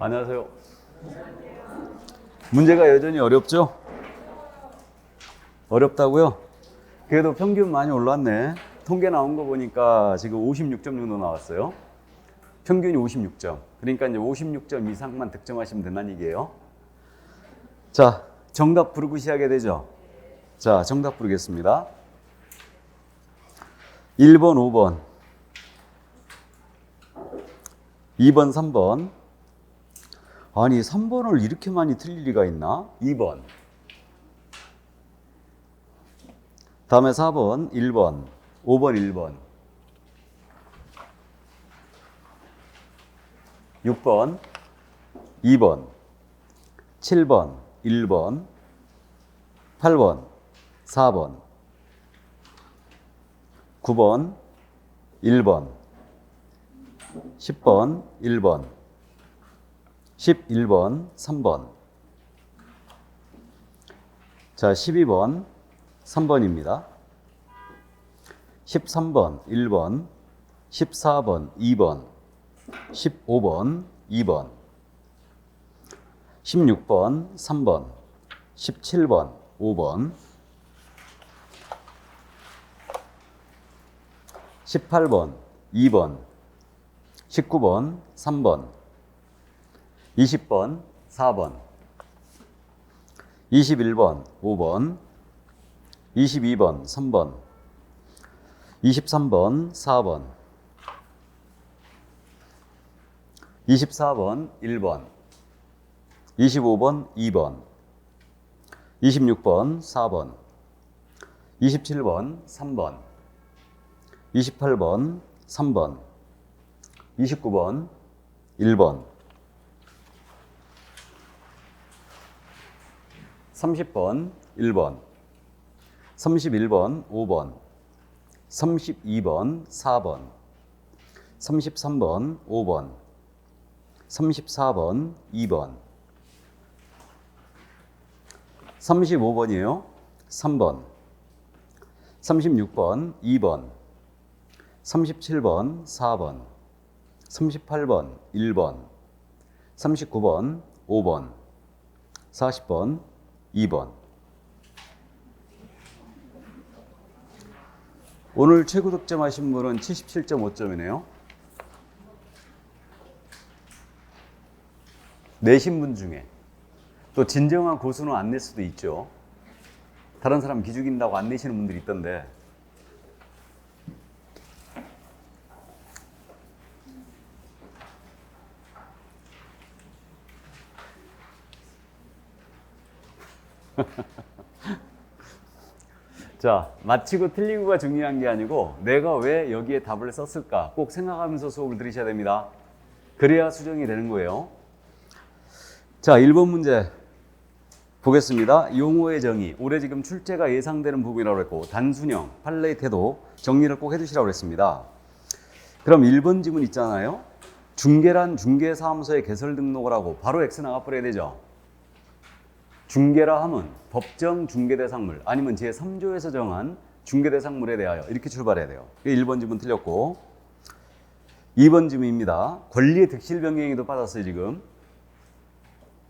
안녕하세요. 문제가 여전히 어렵죠? 어렵다고요? 그래도 평균 많이 올랐네. 통계 나온 거 보니까 지금 56점 정도 나왔어요. 평균이 56점. 그러니까 이제 56점 이상만 득점하시면 된다는 얘기예요. 자, 정답 부르고 시작해야 되죠? 자, 정답 부르겠습니다. 1번, 5번, 2번, 3번. 아니, 3번을 이렇게 많이 틀릴 리가 있나? 2번. 다음에 4번, 1번, 5번, 1번. 6번, 2번, 7번, 1번, 8번, 4번, 9번, 1번, 10번, 1번, 11번, 3번. 자, 12번, 3번입니다. 13번, 1번, 14번, 2번, 15번, 2번, 16번, 3번, 17번, 5번, 18번, 2번, 19번, 3번, 20번, 4번, 21번, 5번, 22번, 3번, 23번, 4번, 24번, 1번, 25번, 2번, 26번, 4번, 27번, 3번, 28번, 3번, 29번, 1번, 30번, 1번, 31번, 5번, 32번, 4번, 33번, 5번, 34번, 2번, 35번이에요. 3번, 36번, 2번, 37번, 4번, 38번, 1번, 39번, 5번, 40번, 2번. 오늘 최고 득점하신 분은 77.5점이네요. 내신 분 중에 또 진정한 고수는 안 낼 수도 있죠. 다른 사람 기죽인다고 안 내시는 분들이 있던데. 자, 맞히고 틀리고가 중요한 게 아니고 내가 왜 여기에 답을 썼을까 꼭 생각하면서 수업을 들으셔야 됩니다. 그래야 수정이 되는 거예요. 자, 1번 문제 보겠습니다. 용어의 정의. 올해 지금 출제가 예상되는 부분이라고 했고 단순형, 판례의 태도 정리를 꼭 해주시라고 했습니다. 그럼 1번 지문 있잖아요. 중개란 중개사무소에 개설 등록을 하고 바로 X 나가버려야 되죠. 중개라 함은 법정 중개대상물 아니면 제3조에서 정한 중개대상물에 대하여 이렇게 출발해야 돼요. 1번 지문 틀렸고 2번 지문입니다. 권리의 득실 변경에도 빠졌어요 지금.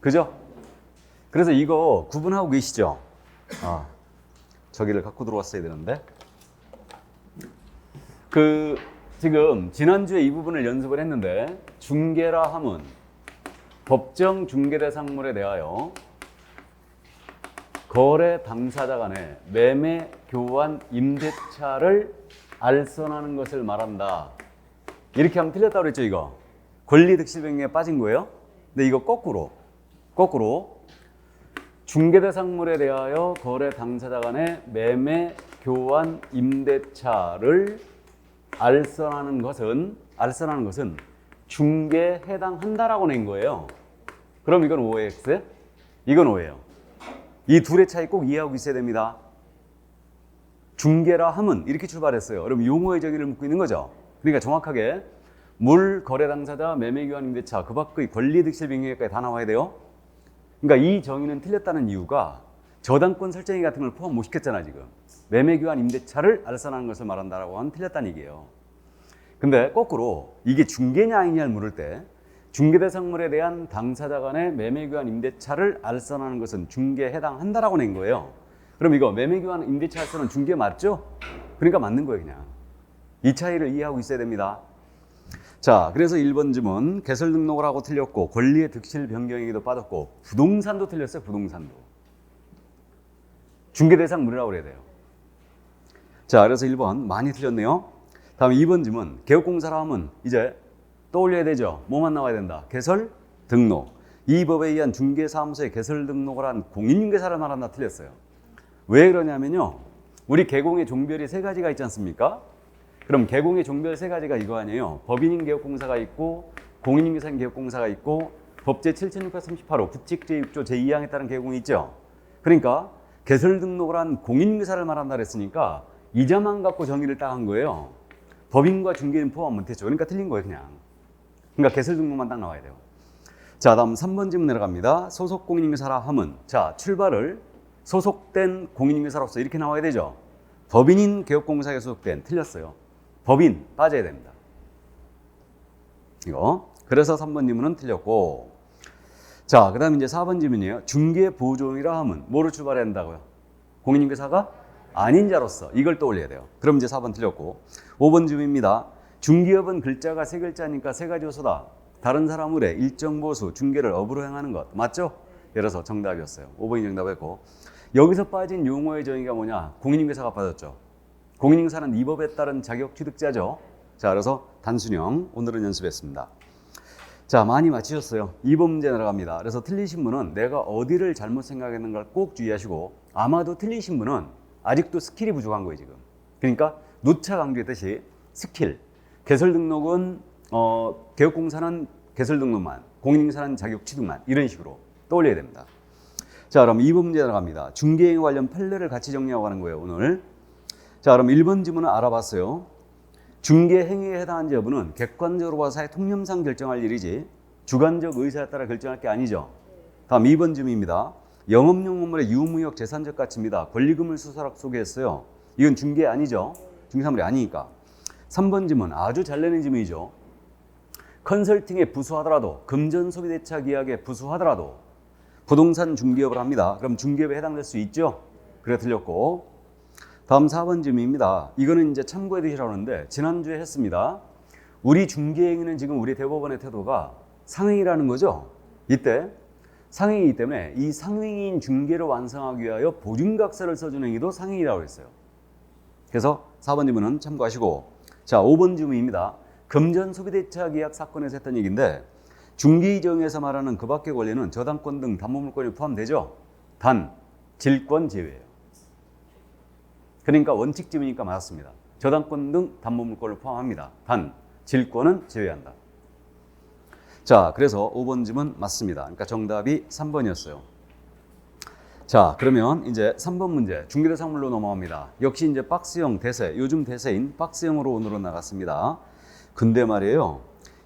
그죠? 그래서 이거 구분하고 계시죠? 저기를 갖고 들어왔어야 되는데 지금 지난주에 이 부분을 연습을 했는데 중개라 함은 법정 중개대상물에 대하여 거래 당사자 간의 매매, 교환, 임대차를 알선하는 것을 말한다. 이렇게 하면 틀렸다고 그랬죠, 이거. 권리 득실 변경에 빠진 거예요. 근데 이거 거꾸로 중개대상물에 대하여 거래 당사자 간의 매매, 교환, 임대차를 알선하는 것은 중개에 해당한다라고 낸 거예요. 그럼 이건 OX, 이건 O예요. 이 둘의 차이 꼭 이해하고 있어야 됩니다. 중개라 함은 이렇게 출발했어요. 그럼 용어의 정의를 묻고 있는 거죠. 그러니까 정확하게 물, 거래 당사자, 매매, 교환, 임대차 그 밖의 권리 득실 변경에까지 다 나와야 돼요. 그러니까 이 정의는 틀렸다는 이유가 저당권 설정의 같은 걸 포함 못 시켰잖아 지금. 매매, 교환, 임대차를 알선하는 것을 말한다라고 하면 틀렸다는 얘기예요. 근데 거꾸로 이게 중개냐 아니냐를 물을 때 중개대상물에 대한 당사자 간의 매매교환 임대차를 알선하는 것은 중개에 해당한다라고 낸 거예요. 그럼 이거 매매교환 임대차 알선은 중개 맞죠? 그러니까 맞는 거예요, 그냥. 이 차이를 이해하고 있어야 됩니다. 자, 그래서 1번 지문 개설 등록을 하고 틀렸고 권리의 득실 변경에도 빠졌고 부동산도 틀렸어요. 부동산도. 중개대상물이라고 그래야 돼요. 자, 그래서 1번 많이 틀렸네요. 다음 2번 지문 개업공사라 하면 이제 떠올려야 되죠. 뭐만 나와야 된다. 개설 등록. 이 법에 의한 중개사무소에 개설 등록을 한 공인중개사를 말한다. 틀렸어요. 왜 그러냐면요. 우리 개공의 종별이 3가지가 있지 않습니까? 그럼 개공의 종별 3가지가 이거 아니에요. 법인인 개업공사가 있고 공인중개사인 개업공사가 있고 법제 7638호 구칙 제6조 제2항에 따른 개공이 있죠. 그러니까 개설 등록을 한 공인중개사를 말한다 그랬으니까 이자만 갖고 정의를 딱 한 거예요. 법인과 중개인 포함 못했죠. 그러니까 틀린 거예요, 그냥. 그러니까 개설 등록만 딱 나와야 돼요. 자, 다음 3번 질문 내려갑니다. 소속 공인중개사라 함은, 자, 출발을 소속된 공인중개사로서 이렇게 나와야 되죠. 법인인 개업공사에 소속된, 틀렸어요. 법인 빠져야 됩니다. 이거. 그래서 3번 질문은 틀렸고. 자, 그 다음 이제 4번 질문이에요. 중개보조인이라 함은 뭐로 출발해야 된다고요? 공인중개사가 아닌 자로서, 이걸 떠올려야 돼요. 그럼 이제 4번 틀렸고. 5번 질문입니다. 중개업은 글자가 3글자니까 3가지 요소다. 다른 사람의 일정 보수, 중개를 업으로 행하는 것. 맞죠? 그래서 정답이었어요. 5번이 정답이었고. 여기서 빠진 용어의 정의가 뭐냐? 공인중개사가 빠졌죠. 공인중개사는 이 법에 따른 자격 취득자죠. 자, 그래서 단순형 오늘은 연습했습니다. 자, 많이 맞히셨어요. 2번 문제 들어갑니다. 그래서 틀리신 분은 내가 어디를 잘못 생각했는가를 꼭 주의하시고, 아마도 틀리신 분은 아직도 스킬이 부족한 거예요, 지금. 그러니까 누차 강조했듯이 스킬. 개설 등록은 개업공사는 개설 등록만, 공인중개사는 자격 취득만, 이런 식으로 떠올려야 됩니다. 자, 그럼 2번 문제 들어갑니다. 중개행위 관련 판례를 같이 정리하고 가는 거예요, 오늘. 자, 그럼 1번 지문은 알아봤어요. 중개행위에 해당한지 여부는 객관적으로 봐서 통념상 결정할 일이지 주관적 의사에 따라 결정할 게 아니죠. 다음 2번 질문입니다. 영업용 건물의 유무역 재산적 가치입니다. 권리금을 수사락 소개했어요. 이건 중개 아니죠. 중개사물이 아니니까. 3번 질문 아주 잘 내는 질문이죠. 컨설팅에 부수하더라도 금전소비대차 계약에 부수하더라도 부동산 중개업을 합니다. 그럼 중개업에 해당될 수 있죠. 그래 틀렸고. 다음 4번 질문입니다. 이거는 이제 참고해 두시라고 하는데 지난주에 했습니다. 우리 중개행위는 지금 우리 대법원의 태도가 상행이라는 거죠. 이때 상행이기 때문에 이 상행인 중개를 완성하기 위하여 보증각서를 써주는 행위도 상행이라고 했어요. 그래서 4번 질문은 참고하시고. 자, 5번 질문입니다. 금전소비대차 계약 사건에서 했던 얘기인데 중개이정에서 말하는 그 밖의 권리는 저당권 등 담보물권이 포함되죠. 단 질권 제외예요. 그러니까 원칙 지문이니까 맞았습니다. 저당권 등 담보물권을 포함합니다. 단 질권은 제외한다. 자, 그래서 5번 질문 맞습니다. 그러니까 정답이 3번이었어요. 자, 그러면 이제 3번 문제 중개대상물로 넘어갑니다. 역시 이제 박스형 대세, 요즘 대세인 박스형으로 오늘은 나갔습니다. 근데 말이에요.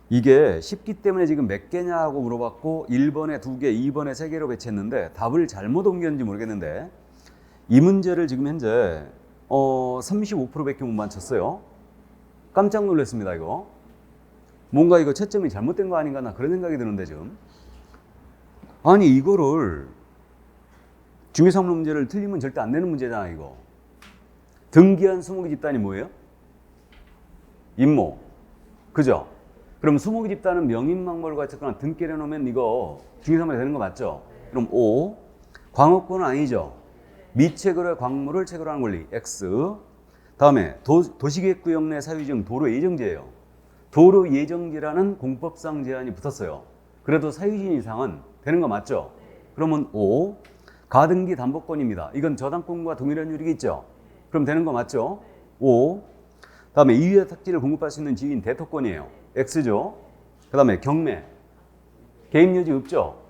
이게 쉽기 때문에 지금 몇 개냐고 물어봤고 1번에 2개, 2번에 3개로 배치했는데 답을 잘못 옮겼는지 모르겠는데 이 문제를 지금 현재 35%밖에 못 맞췄어요. 깜짝 놀랐습니다, 이거. 뭔가 이거 채점이 잘못된 거 아닌가 나 그런 생각이 드는데 지금. 아니 이거를 중개사물 문제를 틀리면 절대 안 되는 문제잖아, 이거. 등기한 수목의 집단이 뭐예요? 임모. 그죠? 그럼 수목의 집단은 명인망벌과 어쨌거나 등기를 해놓으면 이거 중개사물이 되는 거 맞죠? 그럼 O. 광업권은 아니죠? 미채거래 광물을 채거하는 권리 X. 다음에 도시계획구역 내 사유지형 도로 예정지예요. 도로 예정지라는 공법상 제한이 붙었어요. 그래도 사유지 이상은 되는 거 맞죠? 그러면 O. 가등기 담보권입니다. 이건 저당권과 동일한 유력이 있죠? 그럼 되는 거 맞죠? O. 다음에 이유의 탁지를 공급할 수 있는 지위인 대토권이에요. X죠. 그 다음에 경매. 개입 여지 없죠?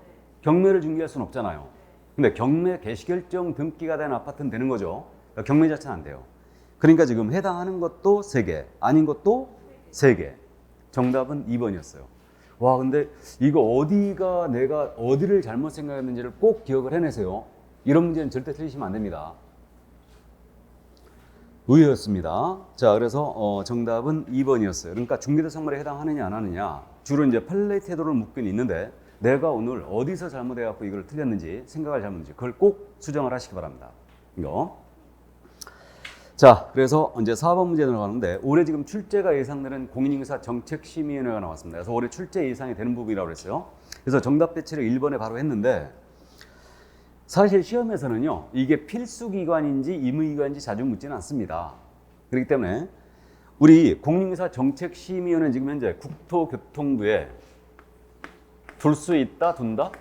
경매를 중개할 수는 없잖아요. 근데 경매 개시결정 등기가 된 아파트는 되는 거죠. 경매 자체는 안 돼요. 그러니까 지금 해당하는 것도 3개, 아닌 것도 3개. 정답은 2번이었어요. 와, 근데 이거 어디가 내가 어디를 잘못 생각했는지를 꼭 기억을 해내세요. 이런 문제는 절대 틀리시면 안 됩니다. 의외였습니다. 자, 그래서 정답은 2번이었어요. 그러니까 중개대상물에 해당하느냐 안 하느냐. 주로 이제 판례 태도를 묻긴 있는데 내가 오늘 어디서 잘못해갖고 이걸 틀렸는지 생각을 잘못했는지 그걸 꼭 수정을 하시기 바랍니다. 이거. 자, 그래서 이제 4번 문제 들어가는데 올해 지금 출제가 예상되는 공인인사 정책심의위원회가 나왔습니다. 그래서 올해 출제 예상이 되는 부분이라고 그랬어요. 그래서 정답 배치를 1번에 바로 했는데 사실 시험에서는요 이게 필수기관인지 의무기관인지 자주 묻지는 않습니다. 그렇기 때문에 우리 공인인사 정책심의위원회는 지금 현재 국토교통부에 둘 수 있다, 둔다?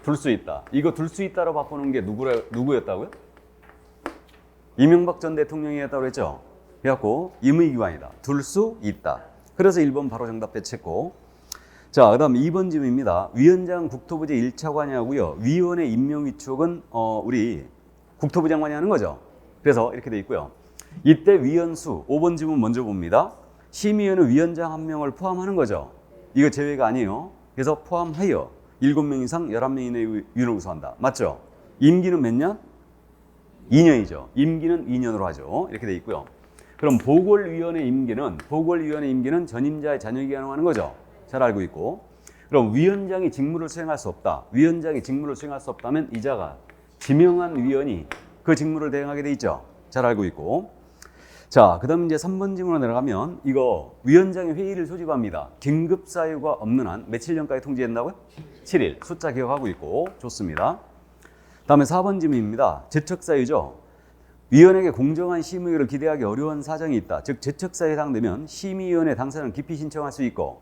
둘 수 있다. 이거 둘 수 있다로 바꾸는 게 누구였다고요? 이명박 전 대통령이 했다고 그랬죠? 그래갖고 임의기관이다. 둘 수 있다. 그래서 1번 바로 정답 배치했고 자, 그 다음 2번 질문입니다. 위원장 국토부제 1차관이하고요. 위원회 임명 위촉은 우리 국토부 장관이 하는 거죠. 그래서 이렇게 돼 있고요. 이때 위원수 5번 질문 먼저 봅니다. 심의위원은 위원장 한 명을 포함하는 거죠. 이거 제외가 아니에요. 그래서 포함하여 7명 이상 11명 이내의 위원을 구성한다. 맞죠? 임기는 몇 년? 2년이죠. 임기는 2년으로 하죠. 이렇게 돼 있고요. 그럼 보궐위원회 임기는 전임자의 자녀에게 하는 거죠. 잘 알고 있고. 그럼 위원장이 직무를 수행할 수 없다. 위원장이 직무를 수행할 수 없다면 이자가 지명한 위원이 그 직무를 대행하게 돼 있죠. 잘 알고 있고. 자, 그 다음 이제 3번 질문으로 내려가면 이거 위원장이 회의를 소집합니다. 긴급 사유가 없는 한 며칠 전까지 통지된다고요? 7일. 숫자 기억하고 있고. 좋습니다. 다음에 4번 질문입니다. 제척사유죠. 위원에게 공정한 심의를 기대하기 어려운 사정이 있다. 즉 제척사유에 해당되면 심의위원회 당사자는 기피 신청할 수 있고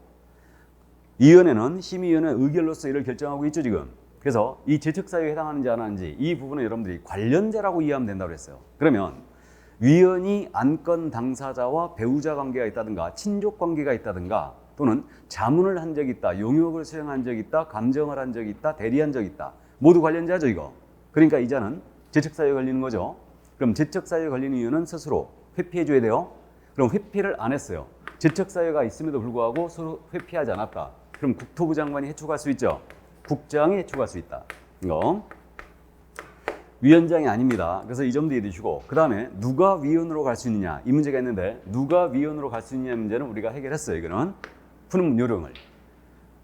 위원회는 심의위원회 의결로서 이를 결정하고 있죠 지금. 그래서 이 제척사유에 해당하는지 안 하는지 이 부분은 여러분들이 관련자라고 이해하면 된다고 했어요. 그러면 위원이 안건 당사자와 배우자 관계가 있다든가 친족 관계가 있다든가 또는 자문을 한 적이 있다, 용역을 수행한 적이 있다, 감정을 한 적이 있다, 대리한 적이 있다. 모두 관련자죠 이거. 그러니까 이자는 제척사유에 걸리는 거죠. 그럼 제척사유에 걸리는 이유는 스스로 회피해줘야 돼요. 그럼 회피를 안 했어요. 제척사유가 있음에도 불구하고 서로 회피하지 않았다. 그럼 국토부 장관이 해촉할 수 있죠. 국장이 해촉할 수 있다. 이거 위원장이 아닙니다. 그래서 이 점도 이해해 주시고 그 다음에 누가 위원으로 갈 수 있느냐 이 문제가 있는데 누가 위원으로 갈 수 있느냐 문제는 우리가 해결했어요. 이거는 푸는 요령을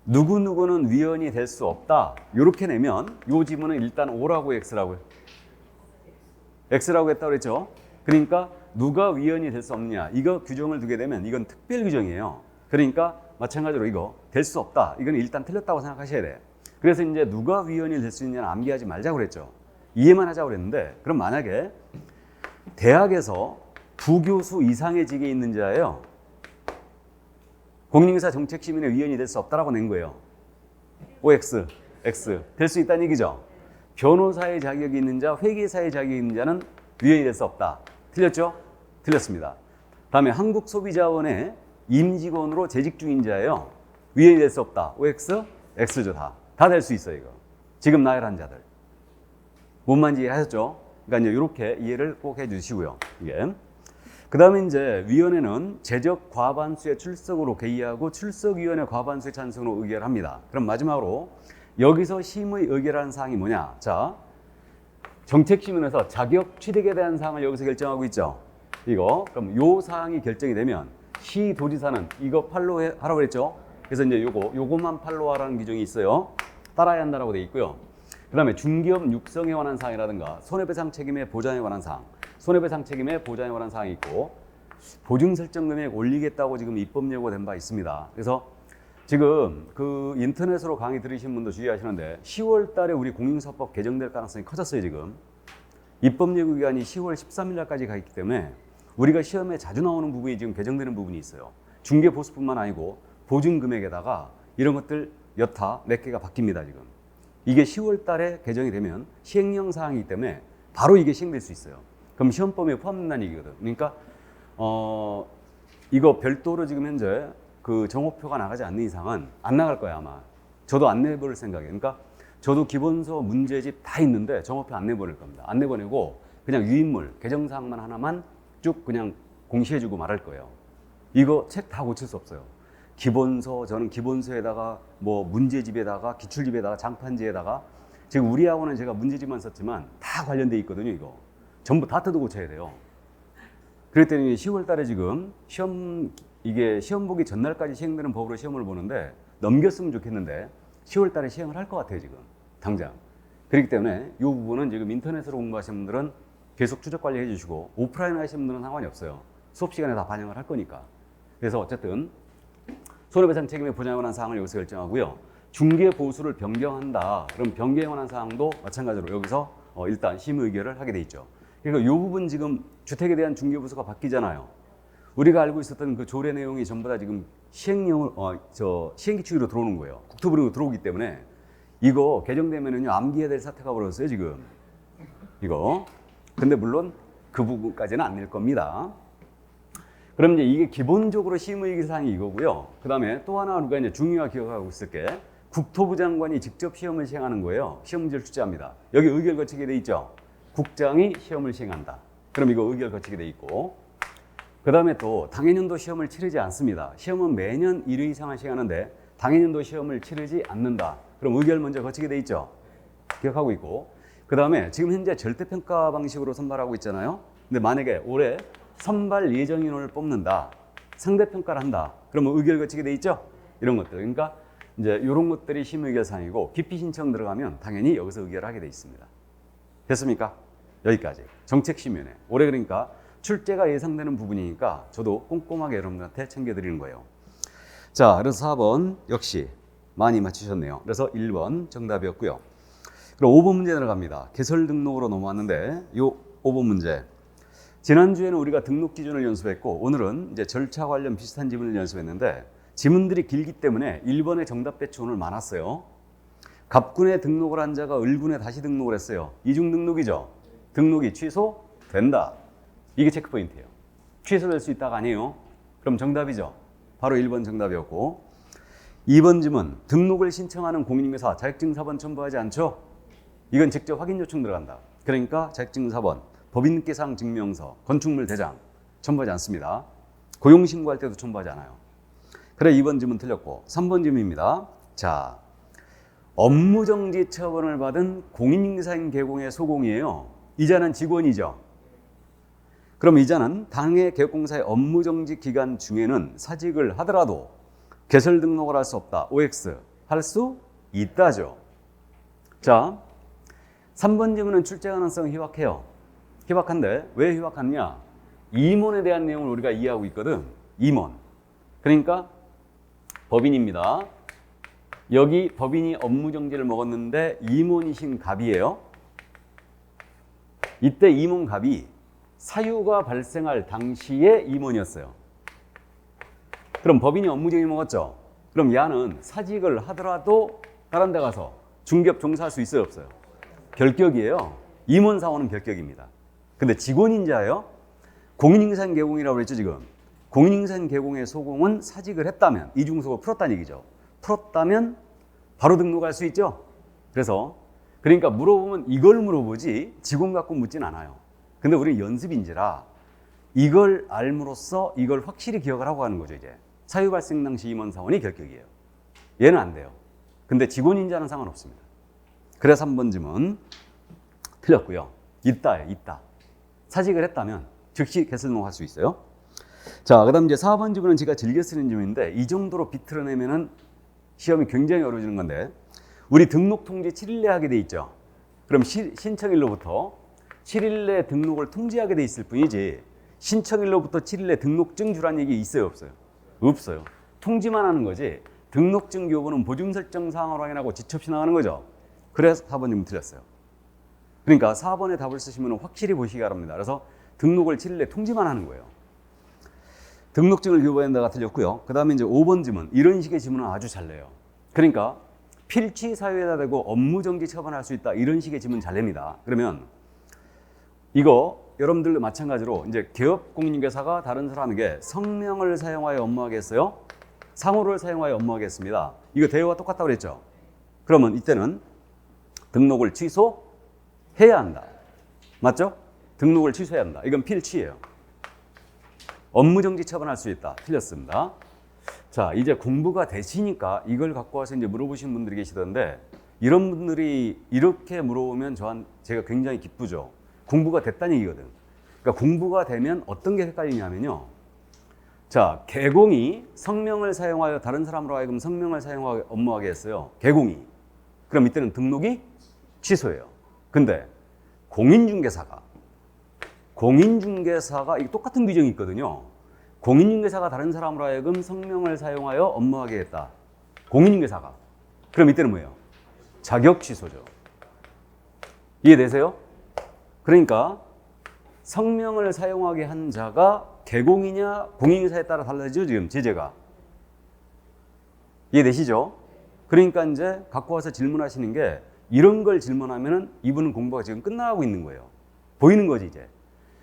누구누구는 위원이 될 수 없다 이렇게 내면 이 지문은 일단 O라고 X라고요. X라고 했다고 그랬죠. 그러니까 누가 위원이 될 수 없느냐 이거 규정을 두게 되면 이건 특별 규정이에요. 그러니까 마찬가지로 이거 될 수 없다 이건 일단 틀렸다고 생각하셔야 돼. 그래서 이제 누가 위원이 될 수 있느냐는 암기하지 말자고 그랬죠. 이해만 하자고 그랬는데 그럼 만약에 대학에서 부교수 이상의 직에 있는 자예요. 공인인사 정책심의회 위원이 될 수 없다라고 낸 거예요. OX, X 될 수 있다는 얘기죠. 변호사의 자격이 있는 자, 회계사의 자격이 있는 자는 위원이 될 수 없다. 틀렸죠? 틀렸습니다. 다음에 한국소비자원의 임직원으로 재직 중인 자예요. 위원이 될 수 없다. OX, X죠. 다 될 수 있어요. 이거 지금 나열한 자들. 뭔 말인지 이해하셨죠? 그러니까 이제 이렇게 이해를 꼭 해주시고요. 이게 그 다음에 이제 위원회는 재적 과반수의 출석으로 개의하고 출석위원회 과반수의 찬성으로 의결합니다. 그럼 마지막으로 여기서 심의 의결하는 사항이 뭐냐? 자, 정책심의에서 자격 취득에 대한 사항을 여기서 결정하고 있죠. 이거 그럼 요 사항이 결정이 되면 시도지사는 이거 팔로우하라고 그랬죠. 그래서 이제 요거만 팔로우하라는 규정이 있어요. 따라야 한다라고 돼 있고요. 그 다음에 중기업 육성에 관한 사항이라든가 손해배상 책임의 보장에 관한 사항, 손해배상 책임의 보장에 관한 사항이 있고 보증 설정 금액 올리겠다고 지금 입법 예고가 된 바 있습니다. 그래서 지금 그 인터넷으로 강의 들으신 분도 주의하시는데 10월 달에 우리 공인사법 개정될 가능성이 커졌어요. 지금 입법 예고 기간이 10월 13일 날까지 가 있기 때문에 우리가 시험에 자주 나오는 부분이 지금 개정되는 부분이 있어요. 중개 보수뿐만 아니고 보증 금액에다가 이런 것들 여타 몇 개가 바뀝니다. 지금 이게 10월 달에 개정이 되면 시행령 사항이기 때문에 바로 이게 시행될 수 있어요. 그럼 시험범위에 포함된다는 얘기거든. 그러니까 이거 별도로 지금 현재 그 정오표가 나가지 않는 이상은 안 나갈 거야 아마. 저도 안 내볼 생각이에요. 그러니까 저도 기본서 문제집 다 있는데 정오표 안 내보낼 겁니다. 안 내보내고 그냥 유인물 개정사항만 하나만 쭉 그냥 공시해주고 말할 거예요. 이거 책 다 고칠 수 없어요. 기본서 저는 기본서에다가 뭐 문제집에다가 기출집에다가 장판지에다가 지금 우리하고는 제가 문제집만 썼지만 다 관련돼 있거든요. 이거 전부 다 뜯어 고쳐야 돼요. 그랬더니 10월 달에 지금 시험 이게 시험 보기 전날까지 시행되는 법으로 시험을 보는데 넘겼으면 좋겠는데 10월 달에 시행을 할 것 같아요, 지금. 당장. 그렇기 때문에 이 부분은 지금 인터넷으로 공부하시는 분들은 계속 추적 관리해 주시고 오프라인 하시는 분들은 상관이 없어요. 수업 시간에 다 반영을 할 거니까. 그래서 어쨌든 손해배상 책임에 보장에 관한 사항을 여기서 결정하고요. 중개 보수를 변경한다. 그럼 변경에 관한 사항도 마찬가지로 여기서 일단 심의 의결을 하게 돼 있죠. 그러니까 이 부분 지금 주택에 대한 중개 보수가 바뀌잖아요. 우리가 알고 있었던 그 조례 내용이 전부 다 지금 시행규칙으로 들어오는 거예요. 국토부로 들어오기 때문에 이거 개정되면은요 암기해야 될 사태가 벌어졌어요 지금. 이거. 근데 물론 그 부분까지는 안 낼 겁니다. 그럼 이제 이게 기본적으로 심의 사항이 이거고요. 그 다음에 또 하나 우리가 이제 중요하게 기억하고 있을 게 국토부 장관이 직접 시험을 시행하는 거예요. 시험 문제를 출제합니다. 여기 의결 거치게 돼 있죠. 국장이 시험을 시행한다. 그럼 이거 의결 거치게 돼 있고. 그 다음에 또 당해년도 시험을 치르지 않습니다. 시험은 매년 1회 이상을 시행하는데 당해년도 시험을 치르지 않는다. 그럼 의결 먼저 거치게 돼 있죠. 기억하고 있고. 그 다음에 지금 현재 절대평가 방식으로 선발하고 있잖아요. 근데 만약에 올해 선발 예정 인원을 뽑는다. 상대평가를 한다. 그러면 의결 거치게 돼 있죠. 이런 것들. 그러니까 이제 이런 것들이 심의의결 사항이고 기피 신청 들어가면 당연히 여기서 의결을 하게 돼 있습니다. 됐습니까? 여기까지. 정책 심의위원회. 올해 그러니까 출제가 예상되는 부분이니까 저도 꼼꼼하게 여러분들한테 챙겨드리는 거예요. 자, 그래서 4번 역시 많이 맞추셨네요. 그래서 1번 정답이었고요. 그럼 5번 문제 들어갑니다. 개설 등록으로 넘어왔는데 이 5번 문제. 지난주에는 우리가 등록 기준을 연습했고 오늘은 이제 절차 관련 비슷한 지문을 연습했는데 지문들이 길기 때문에 1번의 정답 배치 오늘 많았어요. 갑군에 등록을 한 자가 을군에 다시 등록을 했어요. 이중 등록이죠. 등록이 취소된다. 이게 체크포인트예요. 취소될 수 있다가 아니에요. 그럼 정답이죠. 바로 1번 정답이었고 2번 지문 등록을 신청하는 공인인증서 자격증4번 첨부하지 않죠? 이건 직접 확인 요청 들어간다. 그러니까 자격증4번 법인계상 증명서 건축물 대장 첨부하지 않습니다. 고용신고할 때도 첨부하지 않아요. 그래 2번 지문 틀렸고 3번 지문입니다. 자, 업무정지 처분을 받은 공인인증사인 개공의 소공이에요. 이자는 직원이죠. 그럼 이자는 당해 개업공사의 업무정지 기간 중에는 사직을 하더라도 개설 등록을 할 수 없다. OX 할 수 있다죠. 자, 3번 지문은 출제 가능성이 희박해요. 희박한데 왜 희박하냐? 임원에 대한 내용을 우리가 이해하고 있거든. 임원. 그러니까 법인입니다. 여기 법인이 업무정지를 먹었는데 임원이신 갑이에요. 이때 임원 갑이 사유가 발생할 당시에 임원이었어요. 그럼 법인이 업무정지 먹었죠. 그럼 야는 사직을 하더라도 다른 데 가서 중개업 종사할 수 있어요, 없어요? 결격이에요. 임원 사원은 결격입니다. 근데 직원인자예요? 공인인증사인 개공이라고 그랬죠, 지금. 공인인증사인 개공의 소공은 사직을 했다면 이중소고 풀었다는 얘기죠. 풀었다면 바로 등록할 수 있죠. 그래서 그러니까 물어보면 이걸 물어보지 직원 갖고 묻진 않아요. 근데 우리 연습인지라 이걸 알므로써 이걸 확실히 기억을 하고 하는 거죠. 이제 사유 발생 당시 임원 사원이 결격이에요. 얘는 안 돼요. 근데 직원인자는 상관없습니다. 그래서 3번 지문 틀렸고요. 있다예요. 있다. 사직을 했다면 즉시 개설 등록할 수 있어요. 자, 그다음 이제 4번 지문은 제가 즐겨 쓰는 지문인데 이 정도로 비틀어내면은 시험이 굉장히 어려워지는 건데 우리 등록 통지 7일 내에 하게 돼 있죠. 그럼 신청일로부터 7일 내 등록을 통지하게 돼 있을 뿐이지 신청일로부터 7일 내 등록증 주란 얘기 있어요, 없어요? 없어요. 통지만 하는 거지 등록증 교부는 보증 설정 사항을 확인하고 지체 없이 나가는 거죠. 그래서 4번님은 틀렸어요. 그러니까 4번에 답을 쓰시면 확실히 보시기 바랍니다. 그래서 등록을 7일 내 통지만 하는 거예요. 등록증을 교부해야 한다가 틀렸고요. 그 다음에 이제 5번 지문. 이런 식의 지문은 아주 잘 내요. 그러니까 필치 사유에다 대고 업무정지 처분할 수 있다. 이런 식의 지문 잘 냅니다. 그러면 이거 여러분들도 마찬가지로 이제 개업공인중개사가 다른 사람에게 성명을 사용하여 업무하겠어요? 상호를 사용하여 업무하겠습니다. 이거 대여와 똑같다고 그랬죠? 그러면 이때는 등록을 취소해야 한다. 맞죠? 등록을 취소해야 한다. 이건 필치예요. 업무정지 처분할 수 있다. 틀렸습니다. 자, 이제 공부가 되시니까 이걸 갖고 와서 이제 물어보신 분들이 계시던데 이런 분들이 이렇게 물어보면 제가 굉장히 기쁘죠. 공부가 됐다는 얘기거든. 그러니까 공부가 되면 어떤 게 헷갈리냐면요. 자, 개공이 성명을 사용하여 다른 사람으로 하여금 성명을 사용하여 업무하게 했어요. 개공이. 그럼 이때는 등록이 취소예요. 근데 공인중개사가 이 똑같은 규정이 있거든요. 공인중개사가 다른 사람으로 하여금 성명을 사용하여 업무하게 했다. 공인중개사가. 그럼 이때는 뭐예요? 자격 취소죠. 이해되세요? 그러니까 성명을 사용하게 한 자가 개공이냐 공인중개사에 따라 달라지죠, 지금 제재가. 이해되시죠? 그러니까 이제 갖고 와서 질문하시는 게 이런 걸 질문하면은 이분은 공부가 지금 끝나가고 있는 거예요. 보이는 거지, 이제.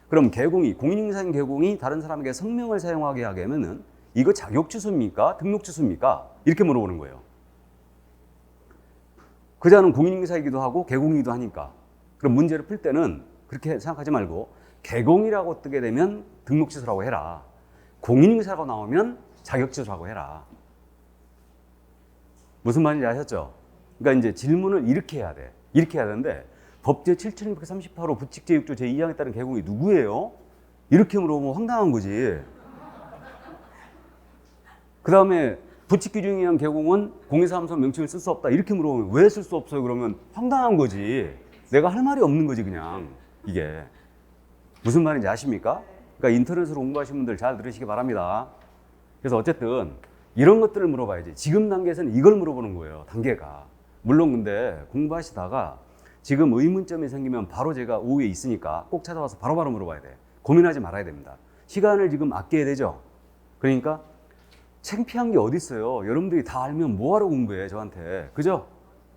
그럼 개공이, 공인중개사인 개공이 다른 사람에게 성명을 사용하게 하게 하면은 이거 자격 취소입니까? 등록 취소입니까? 이렇게 물어보는 거예요. 그 자는 공인중개사이기도 하고 개공이기도 하니까. 그럼 문제를 풀 때는 그렇게 생각하지 말고 개공이라고 뜨게 되면 등록 취소라고 해라. 공인중개사라고 나오면 자격 취소라고 해라. 무슨 말인지 아셨죠? 그러니까 이제 질문을 이렇게 해야 돼. 이렇게 해야 되는데 법제 7638호 부칙제6조 제2항에 따른 개공이 누구예요? 이렇게 물어보면 황당한 거지. 그 다음에 부칙규정에 의한 개공은 공인사무소 명칭을 쓸 수 없다. 이렇게 물어보면 왜 쓸 수 없어요? 그러면 황당한 거지. 내가 할 말이 없는 거지, 그냥. 이게. 무슨 말인지 아십니까? 그러니까 인터넷으로 공부하신 분들 잘 들으시기 바랍니다. 그래서 어쨌든 이런 것들을 물어봐야지. 지금 단계에서는 이걸 물어보는 거예요, 단계가. 물론 근데 공부하시다가 지금 의문점이 생기면 바로 제가 오후에 있으니까 꼭 찾아와서 바로바로 물어봐야 돼. 고민하지 말아야 됩니다. 시간을 지금 아껴야 되죠. 그러니까 창피한 게 어디 있어요. 여러분들이 다 알면 뭐하러 공부해, 저한테. 그죠?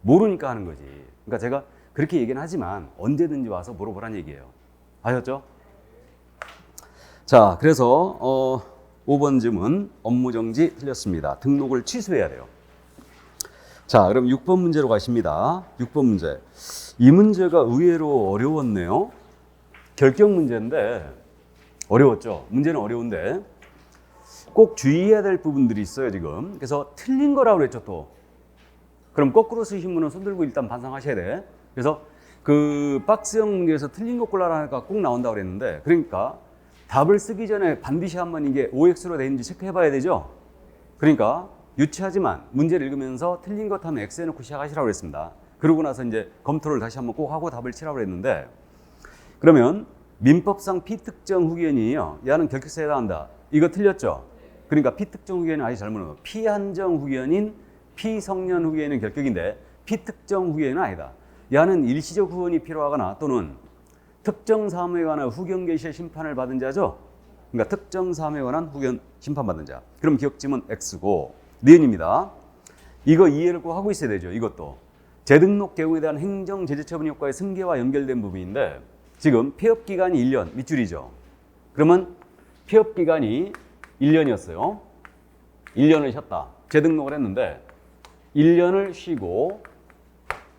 모르니까 하는 거지. 그러니까 제가 그렇게 얘기는 하지만 언제든지 와서 물어보라는 얘기예요. 아셨죠? 자, 그래서 5번 질문 업무정지 틀렸습니다. 등록을 취소해야 돼요. 자, 그럼 6번 문제로 가십니다. 6번 문제. 이 문제가 의외로 어려웠네요. 결격 문제인데 어려웠죠. 문제는 어려운데 꼭 주의해야 될 부분들이 있어요, 지금. 그래서 틀린 거라고 그랬죠, 또. 그럼 거꾸로 쓰신 분은 손 들고 일단 반성하셔야 돼. 그래서 그 박스형 문제에서 틀린 거 골라라니까 꼭 나온다고 그랬는데, 그러니까 답을 쓰기 전에 반드시 한번 이게 OX로 돼 있는지 체크해 봐야 되죠. 그러니까 유치하지만 문제를 읽으면서 틀린 것 하면 X 해놓고 시작하시라고 그랬습니다. 그러고 나서 이제 검토를 다시 한번 꼭 하고 답을 치라고 그랬는데, 그러면 민법상 피특정 후견이에요. 야는 결격사에 해당한다. 이거 틀렸죠? 그러니까 피특정 후견이 아주 잘못 넣어. 피한정 후견인 피성년 후견인 결격인데 피특정 후견은 아니다. 야는 일시적 후원이 필요하거나 또는 특정 사무에 관한 후견 개시의 심판을 받은 자죠. 그러니까 특정 사무에 관한 후견 심판받은 자. 그럼 기억지문 X고 니은입니다. 이거 이해를 꼭 하고 있어야 되죠. 이것도 재등록 개공에 대한 행정 제재 처분 효과의 승계와 연결된 부분인데 지금 폐업 기간이 1년 밑줄이죠. 그러면 폐업 기간이 1년이었어요. 1년을 쉬었다. 재등록을 했는데 1년을 쉬고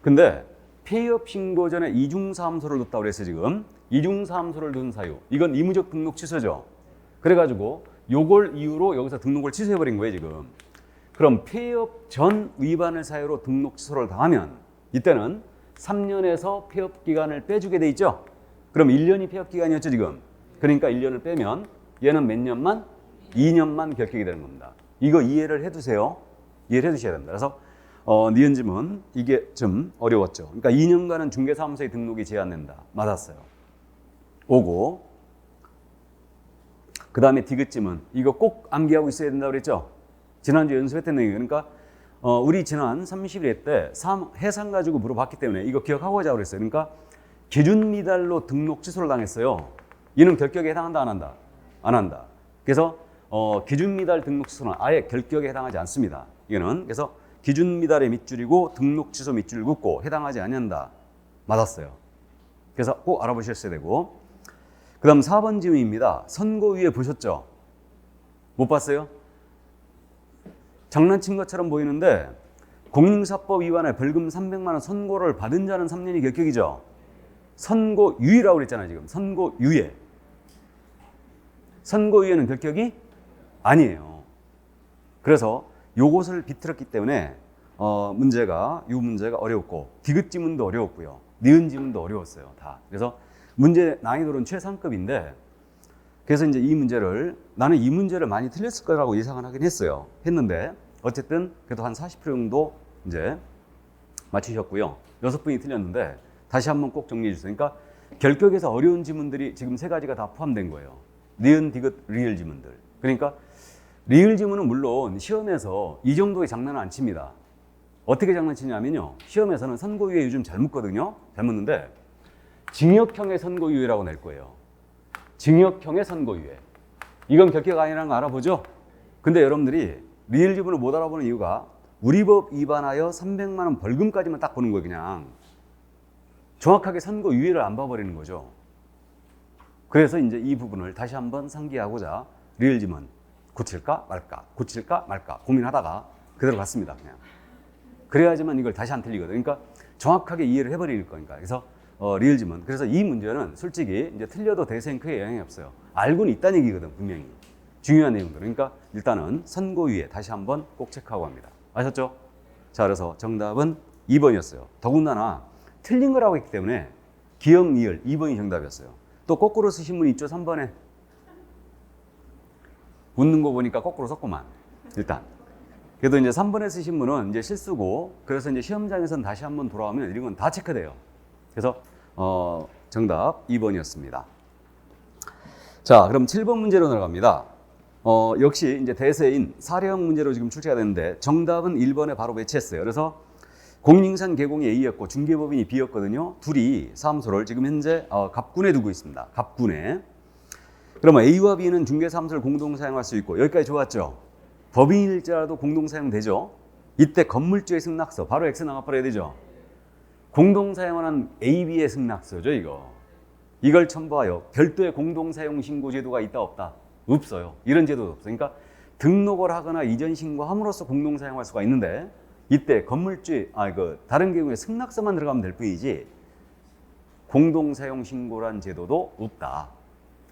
근데 폐업 신고 전에 이중사무소를 뒀다고 그랬어요, 지금. 이중사무소를 둔 사유. 이건 의무적 등록 취소죠. 그래가지고 요걸 이유로 여기서 등록을 취소해버린 거예요, 지금. 그럼 폐업 전 위반을 사유로 등록 취소를 당하면 이때는 3년에서 폐업 기간을 빼주게 돼 있죠. 그럼 1년이 폐업 기간이었죠, 지금. 그러니까 1년을 빼면 얘는 몇 년만? 2년만 결격이 되는 겁니다. 이거 이해를 해두세요. 이해를 해두셔야 됩니다. 그래서 니은지문 이게 좀 어려웠죠. 그러니까 2년간은 중개사무소의 등록이 제한된다. 맞았어요. 오고 그 다음에 디귿지문 이거 꼭 암기하고 있어야 된다고 그랬죠. 지난주 연습했던 내용. 그러니까 우리 지난 30일 때 해상 가지고 물어봤기 때문에 이거 기억하고 하자고 그랬어요. 그러니까 기준 미달로 등록 취소를 당했어요. 이는 결격에 해당한다, 안 한다? 안 한다. 그래서 기준 미달 등록 취소는 아예 결격에 해당하지 않습니다. 이거는 그래서 기준 미달의 밑줄이고 등록 취소 밑줄 긋고 해당하지 않는다. 맞았어요. 그래서 꼭 알아보셨어야 되고 그 다음 4번 질문입니다. 선고 위에 보셨죠? 못 봤어요? 장난친 것처럼 보이는데 공인사법 위반에 벌금 300만 원 선고를 받은 자는 3년이 결격이죠. 선고유예라고 그랬잖아요, 지금. 선고유예. 선고유예는 결격이 아니에요. 그래서 요것을 비틀었기 때문에 이 문제가 어려웠고 디귿지문도 어려웠고요. 니은지문도 어려웠어요, 다. 그래서 문제 난이도는 최상급인데 그래서 이제 나는 이 문제를 많이 틀렸을 거라고 예상을 하긴 했는데 어쨌든 그래도 한 40% 정도 이제 맞추셨고요. 6분이 틀렸는데 다시 한번 꼭 정리해 주세요. 그러니까 결격에서 어려운 지문들이 지금 3가지가 다 포함된 거예요. 니은, 디귿, 리을 지문들. 그러니까 리을 지문은 물론 시험에서 이 정도의 장난은 안 칩니다. 어떻게 장난치냐면요. 시험에서는 선고유예 요즘 잘 묻거든요. 잘 묻는데 징역형의 선고유예라고 낼 거예요. 징역형의 선고유예. 이건 결격 아니라는 거 알아보죠? 근데 여러분들이 리을 지문을 못 알아보는 이유가 우리 법 위반하여 300만 원 벌금까지만 딱 보는 거예요. 그냥 정확하게 선고유예를 안 봐버리는 거죠. 그래서 이제 이 부분을 다시 한번 상기하고자 리을 지문 고칠까 말까 고민하다가 그대로 갔습니다. 그냥 그래야지만 이걸 다시 안 틀리거든. 그러니까 정확하게 이해를 해버릴 거니까. 그래서 리을 지문. 그래서 이 문제는 솔직히 이제 틀려도 대세엔 크게 영향이 없어요. 알고는 있다는 얘기거든, 분명히. 중요한 내용들. 그러니까 일단은 선고유예 다시 한번 꼭 체크하고 합니다. 아셨죠? 자, 그래서 정답은 2번이었어요. 더군다나 틀린 거라고 했기 때문에 기억, 리을 2번이 정답이었어요. 또 거꾸로 쓰신 분 있죠, 3번에. 웃는 거 보니까 거꾸로 썼구만. 일단. 그래도 이제 3번에 쓰신 분은 이제 실수고, 그래서 이제 시험장에서는 다시 한번 돌아오면 이런 건 다 체크돼요. 그래서 정답 2번이었습니다. 자, 그럼 7번 문제로 들어갑니다. 역시 이제 대세인 사례형 문제로 지금 출제가 됐는데 정답은 1번에 바로 배치했어요. 그래서 공인인증 개공이 A였고 중개법인이 B였거든요. 둘이 사무소를 지금 현재 갑군에 두고 있습니다. 갑군에. 그러면 A와 B는 중개사무소를 공동 사용할 수 있고, 여기까지 좋았죠? 법인일지라도 공동 사용되죠? 이때 건물주의 승낙서, 바로 X 나가버려야 되죠? 공동 사용하는 A, B의 승낙서죠, 이거. 이걸 첨부하여 별도의 공동 사용 신고 제도가 있다 없다? 없어요. 이런 제도도 없어요. 그러니까 등록을 하거나 이전 신고함으로써 공동 사용할 수가 있는데 이때 건물주의, 다른 경우에 승낙서만 들어가면 될 뿐이지 공동 사용 신고란 제도도 없다.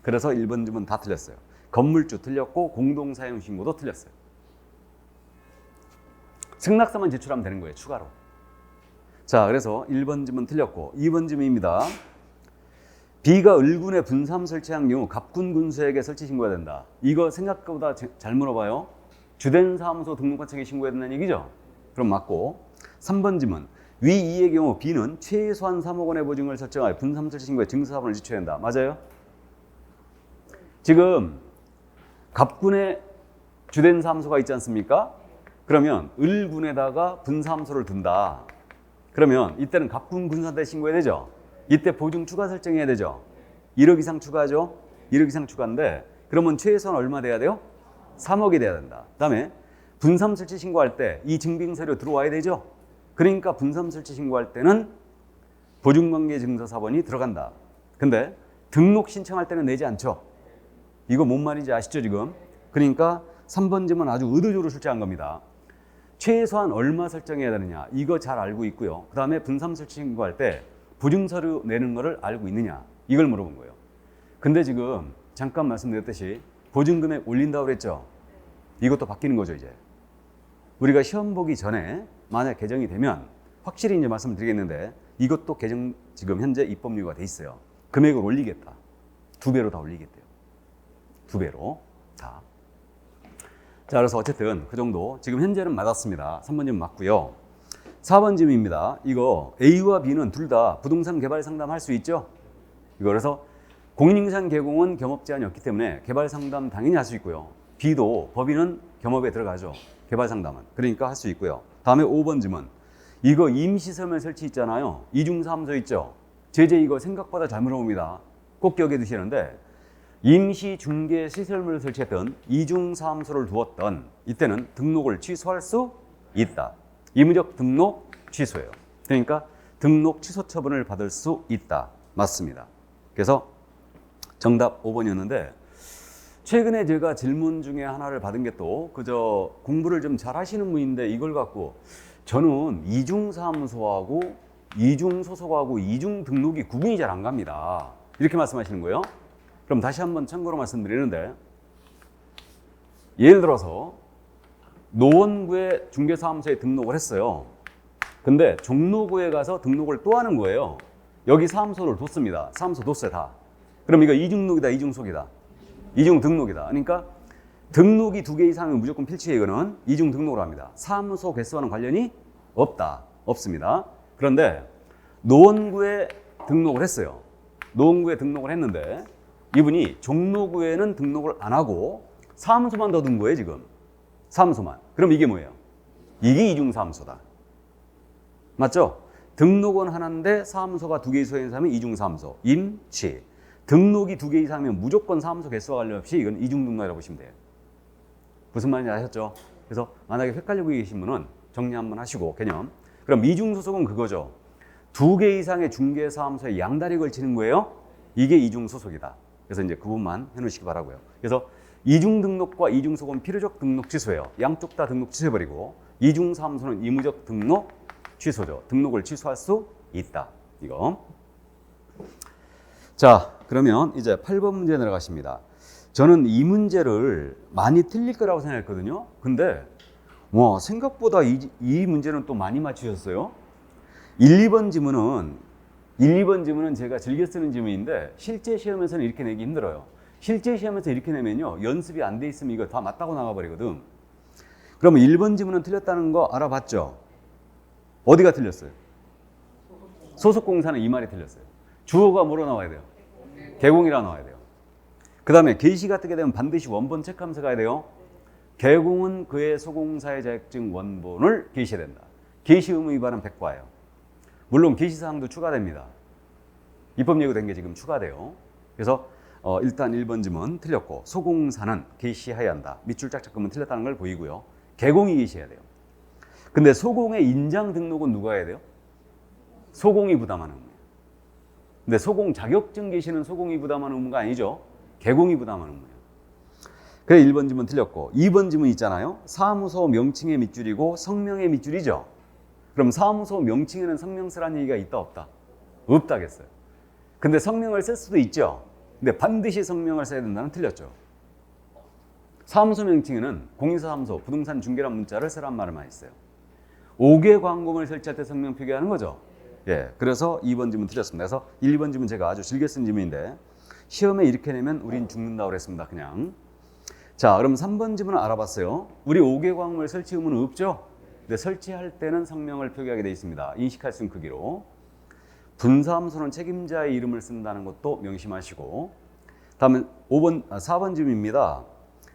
그래서 1번 주문 다 틀렸어요. 건물주 틀렸고 공동 사용 신고도 틀렸어요. 승낙서만 제출하면 되는 거예요, 추가로. 자, 그래서 1번 지문 틀렸고 2번 지문입니다. B가 을군에 분사함 설치한 경우 갑군 군수에게 설치 신고해야 된다. 이거 생각보다 잘 물어봐요. 주된 사무소 등록관청에 신고해야 된다는 얘기죠? 그럼 맞고. 3번 지문. 위 2의 경우 B는 최소한 3억 원의 보증을 설정하여 분사함 설치 신고에 증서사본을 지쳐야 한다. 맞아요? 지금 갑군에 주된 사무소가 있지 않습니까? 그러면 을군에다가 분사함소를 둔다. 그러면 이때는 갑군 군수한테 신고해야 되죠? 이때 보증 추가 설정해야 되죠? 1억 이상 추가죠? 1억 이상 추가인데 그러면 최소한 얼마 돼야 돼요? 3억이 돼야 된다. 그 다음에 분삼 설치 신고할 때 이 증빙서류 들어와야 되죠? 그러니까 분삼 설치 신고할 때는 보증관계 증서사본이 들어간다. 근데 등록 신청할 때는 내지 않죠? 이거 뭔 말인지 아시죠 지금? 그러니까 3번 지문 아주 의도적으로 출제한 겁니다. 최소한 얼마 설정해야 되느냐 이거 잘 알고 있고요. 그 다음에 분삼 설치 신고할 때 보증서류 내는 거를 알고 있느냐 이걸 물어본 거예요. 근데 지금 잠깐 말씀드렸듯이 보증금액 올린다고 그랬죠? 이것도 바뀌는 거죠 이제. 우리가 시험 보기 전에 만약 개정이 되면 확실히 이제 말씀을 드리겠는데 이것도 개정 지금 현재 입법료가 돼 있어요. 금액을 올리겠다. 2배로 다 올리겠대요. 2배로 다. 자, 그래서 어쨌든 그 정도 지금 현재는 맞았습니다. 3번 질문 맞고요. 4번 질문입니다. 이거 A와 B는 둘 다 부동산 개발 상담할 수 있죠? 이거 그래서 공인인증 개공은 겸업 제한이 없기 때문에 개발 상담 당연히 할 수 있고요. B도 법인은 겸업에 들어가죠. 개발 상담은. 그러니까 할 수 있고요. 다음에 5번 질문. 이거 임시설명 설치 있잖아요. 이중사무소 있죠? 제재 이거 생각보다 잘 물어봅니다. 꼭 기억해 두시는데 임시 중개 시설물을 설치했던 이중사무소를 두었던 이때는 등록을 취소할 수 있다. 의무적 등록 취소예요. 그러니까 등록 취소 처분을 받을 수 있다. 맞습니다. 그래서 정답 5번이었는데 최근에 제가 질문 중에 하나를 받은 게 또 그저 공부를 좀 잘 하시는 분인데 이걸 갖고 저는 이중사무소하고 이중소속하고 이중등록이 구분이 잘 안 갑니다. 이렇게 말씀하시는 거예요. 그럼 다시 한번 참고로 말씀드리는데 예를 들어서 노원구에 중개사무소에 등록을 했어요. 근데 종로구에 가서 등록을 또 하는 거예요. 여기 사무소를 뒀습니다. 사무소 뒀어요 다. 그럼 이거 이중등록이다 이중소속이다? 이중 등록이다. 그러니까 등록이 2개 이상은 무조건 필수예요. 이거는 이중 등록을 합니다. 사무소 개수와는 관련이 없다. 없습니다. 그런데 노원구에 등록을 했어요. 노원구에 등록을 했는데 이분이 종로구에는 등록을 안 하고 사무소만 더 둔 거예요, 지금. 사무소만. 그럼 이게 뭐예요? 이게 이중사무소다. 맞죠? 등록은 하나인데 사무소가 2개 이상인 사람이 이중사무소. 임취. 등록이 2개 이상이면 무조건 사무소 개수와 관련없이 이건 이중등록이라고 보시면 돼요. 무슨 말인지 아셨죠? 그래서 만약에 헷갈리고 계신 분은 정리 한번 하시고 개념. 그럼 이중소속은 그거죠. 2개 이상의 중개사무소에 양다리 걸치는 거예요. 이게 이중소속이다. 그래서 이제 그 부분만 해놓으시기 바라고요. 그래서 이중등록과 이중소속은 필요적 등록 취소예요. 양쪽 다 등록 취소해버리고 이중사무소는 의무적 등록 취소죠. 등록을 취소할 수 있다. 이거. 자, 그러면 이제 8번 문제 내려가십니다. 저는 이 문제를 많이 틀릴 거라고 생각했거든요. 근데 와, 생각보다 이 문제는 또 많이 맞추셨어요. 1, 2번 지문은 제가 즐겨 쓰는 지문인데 실제 시험에서는 이렇게 내기 힘들어요. 실제 시험에서 이렇게 내면요, 연습이 안 돼 있으면 이거 다 맞다고 나가버리거든. 그러면 1번 지문은 틀렸다는 거 알아봤죠? 어디가 틀렸어요? 소속공사는 이 말이 틀렸어요. 주어가 뭐로 나와야 돼요? 개공이라 나와야 돼요. 그 다음에 게시가 뜨게 되면 반드시 원본 체크하면서 가야 돼요. 개공은 그의 소공사의 자격증 원본을 게시해야 된다. 게시 의무 위반은 100과예요. 물론 게시사항도 추가됩니다. 입법 예고된 게 지금 추가돼요. 그래서 일단 1번 지문 틀렸고 소공사는 게시해야 한다. 밑줄 짝짝금은 틀렸다는 걸 보이고요. 개공이 게시해야 돼요. 근데 소공의 인장 등록은 누가 해야 돼요? 소공이 부담하는 의무예요. 근데 소공 자격증 게시는 소공이 부담하는 의무가 아니죠. 개공이 부담하는 의무예요. 그래서 1번 지문 틀렸고 2번 지문 있잖아요. 사무소 명칭의 밑줄이고 성명의 밑줄이죠. 그럼 사무소 명칭에는 성명 쓰라는 얘기가 있다 없다? 없다겠어요. 근데 성명을 쓸 수도 있죠. 근데 반드시 성명을 써야 된다는 틀렸죠. 사무소 명칭에는 공인사무소, 부동산 중개란 문자를 쓰란 말을 많이 써요. 5개 광고물 설치할 때 성명 표기하는 거죠. 예, 그래서 2번 지문 틀렸습니다. 그래서 1, 2번 지문 제가 아주 즐겨 쓴 지문인데 시험에 이렇게 내면 우린 죽는다고 그랬습니다. 그냥. 자, 그럼 3번 지문은 알아봤어요. 우리 5개 광고물 설치 의무는 없죠. 근데 설치할 때는 성명을 표기하게 되어 있습니다. 인식할 수 있는 크기로. 분사무소는 책임자의 이름을 쓴다는 것도 명심하시고. 다음은 4번 지문입니다.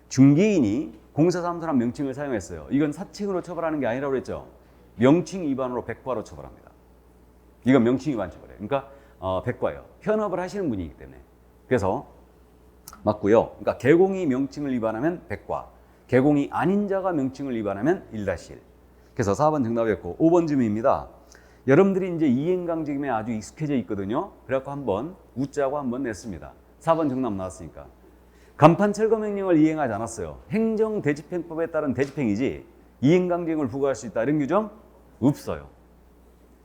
중개인이 공사사무소란 명칭을 사용했어요. 이건 사칭으로 처벌하는 게 아니라고 그랬죠. 명칭 위반으로 100과로 처벌합니다. 이건 명칭 위반 처벌이에요. 그러니까 100과예요. 현업을 하시는 분이기 때문에. 그래서 맞고요. 그러니까 개공이 명칭을 위반하면 100과, 개공이 아닌 자가 명칭을 위반하면 1-1. 그래서 4번 정답이었고 5번 질문입니다. 여러분들이 이제 이행강직임에 아주 익숙해져 있거든요. 그래갖고 한번 웃자고 한번 냈습니다. 4번 정답 나왔으니까. 간판 철거 명령을 이행하지 않았어요. 행정대집행법에 따른 대집행이지 이행강직임을 부과할 수 있다 이런 규정 없어요.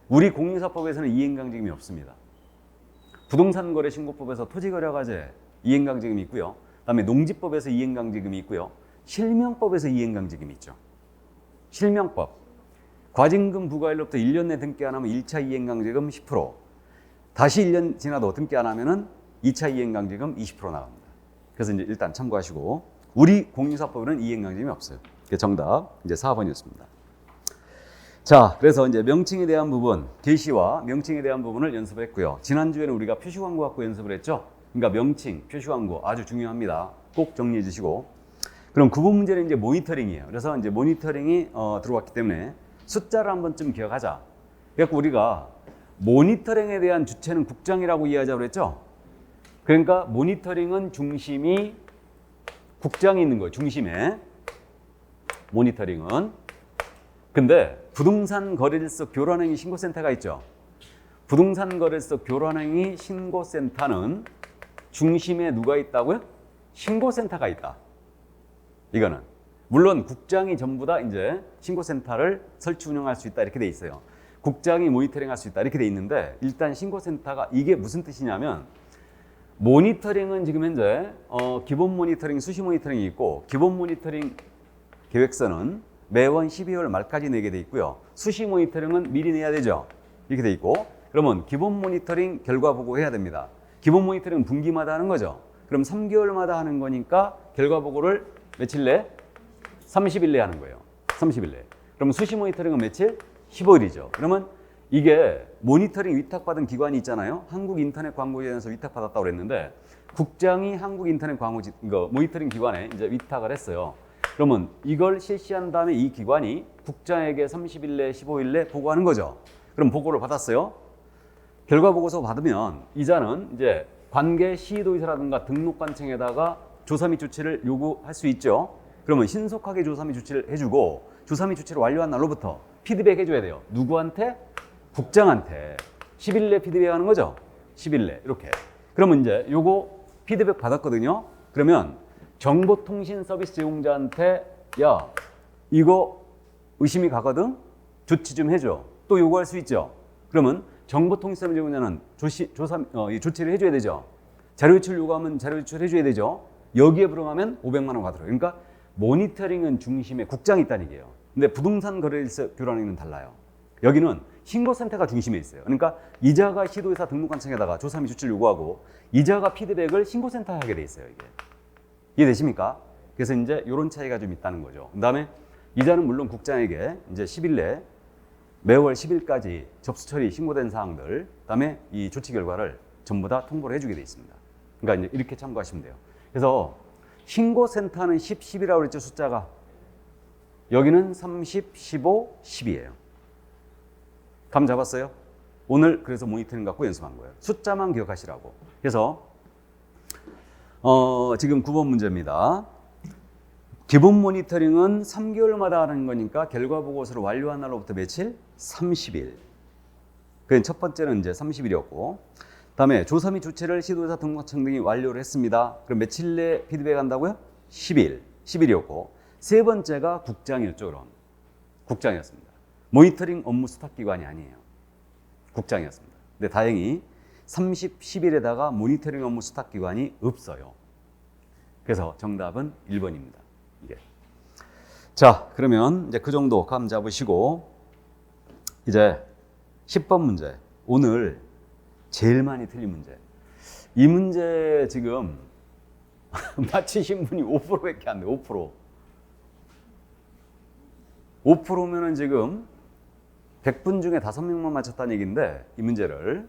우리 공인사법에서는 이행강직임이 없습니다. 부동산거래신고법에서 토지거래과제 이행강직임이 있고요. 그다음에 농지법에서 이행강직임이 있고요. 실명법에서 이행강직임이 있죠. 실명법. 과징금 부과일로부터 1년 내 등기 안 하면 1차 이행강직금 10%. 다시 1년 지나도 등기 안 하면은 2차 이행강직금 20% 나갑니다. 그래서 이제 일단 참고하시고 우리 공인사법에는 이행강직임이 없어요. 정답 이제 4번이었습니다. 자, 그래서 이제 명칭에 대한 부분, 게시와 명칭에 대한 부분을 연습을 했고요. 지난주에는 우리가 표시광고 갖고 연습을 했죠. 그러니까 명칭, 표시광고 아주 중요합니다. 꼭 정리해 주시고. 그럼 구분 문제는 이제 모니터링이에요. 그래서 이제 모니터링이 들어왔기 때문에 숫자를 한 번쯤 기억하자. 그래서 우리가 모니터링에 대한 주체는 국장이라고 이해하자고 그랬죠. 그러니까 모니터링은 중심이 국장이 있는 거예요. 중심에 모니터링은. 근데 부동산 거래일서 교란행위 신고센터가 있죠. 부동산 거래일서 교란행위 신고센터는 중심에 누가 있다고요? 신고센터가 있다. 이거는 물론 국장이 전부 다 이제 신고센터를 설치 운영할 수 있다 이렇게 돼 있어요. 국장이 모니터링할 수 있다 이렇게 돼 있는데 일단 신고센터가 이게 무슨 뜻이냐면 모니터링은 지금 현재 기본 모니터링, 수시 모니터링이 있고 기본 모니터링 계획서는 매월 12월 말까지 내게 돼 있고요. 수시 모니터링은 미리 내야 되죠. 이렇게 돼 있고 그러면 기본 모니터링 결과 보고해야 됩니다. 기본 모니터링은 분기마다 하는 거죠. 그럼 3개월마다 하는 거니까 결과 보고를 며칠 내? 30일 내에 하는 거예요. 30일 내에. 그럼 수시 모니터링은 며칠? 15일이죠. 그러면 이게 모니터링 위탁받은 기관이 있잖아요. 한국인터넷광고위원회에서 위탁받았다고 그랬는데 국장이 한국인터넷광고 모니터링 기관에 이제 위탁을 했어요. 그러면 이걸 실시한 다음에 이 기관이 국장에게 30일 내, 15일 내 보고하는 거죠. 그럼 보고를 받았어요. 결과 보고서 받으면 이자는 이제 관계 시도의사라든가 등록관청에다가 조사 및 조치를 요구할 수 있죠. 그러면 신속하게 조사 및 조치를 해주고 조사 및 조치를 완료한 날로부터 피드백 해줘야 돼요. 누구한테? 국장한테. 10일 내 피드백하는 거죠. 10일 내 이렇게. 그러면 이제 요거 피드백 받았거든요. 그러면 정보통신 서비스 제공자한테 야 이거 의심이 가거든? 조치 좀 해줘. 또 요구할 수 있죠. 그러면 정보통신 서비스 제공자는 조치를 해줘야 되죠. 자료 유출 요구하면 자료 유출 해줘야 되죠. 여기에 불응하면 500만 원 가더라고요. 그러니까 모니터링은 중심에 국장이 있다는 얘기예요. 근데 부동산 거래일서 교란에는 달라요. 여기는 신고센터가 중심에 있어요. 그러니까 이자가 시도의사 등록관청에다가 조사 및 조치를 요구하고 이자가 피드백을 신고센터에 하게 돼 있어요. 이게 이해되십니까? 그래서 이제 이런 차이가 좀 있다는 거죠. 그다음에 이자는 물론 국장에게 이제 10일 내 매월 10일까지 접수 처리 신고된 사항들, 그다음에 이 조치 결과를 전부 다 통보를 해주게 돼 있습니다. 그러니까 이제 이렇게 참고하시면 돼요. 그래서 신고센터는 10, 10이라고 그랬죠, 숫자가. 여기는 30, 15, 10이에요. 감 잡았어요? 오늘 그래서 모니터링 갖고 연습한 거예요. 숫자만 기억하시라고. 그래서 지금 9번 문제입니다. 기본 모니터링은 3개월마다 하는 거니까 결과 보고서를 완료한 날로부터 며칠? 30일. 그 첫 번째는 이제 30일이었고, 그다음에 조사 및 조치를 시도의사 등록청 등이 완료를 했습니다. 그럼 며칠 내에 피드백 한다고요? 10일이었고, 세 번째가 국장이었죠. 그럼 국장이었습니다. 모니터링 업무 수탁기관이 아니에요. 국장이었습니다. 근데 다행히 30, 10일에다가 모니터링 업무 수탁기관이 없어요. 그래서 정답은 1번입니다. 이게. 자, 그러면 이제 그 정도 감 잡으시고 이제 10번 문제. 오늘 제일 많이 틀린 문제. 이 문제 지금 맞히신 분이 5%밖에 안 돼요. 5%. 5%면은 지금 100분 중에 5명만 맞췄다는 얘기인데 이 문제를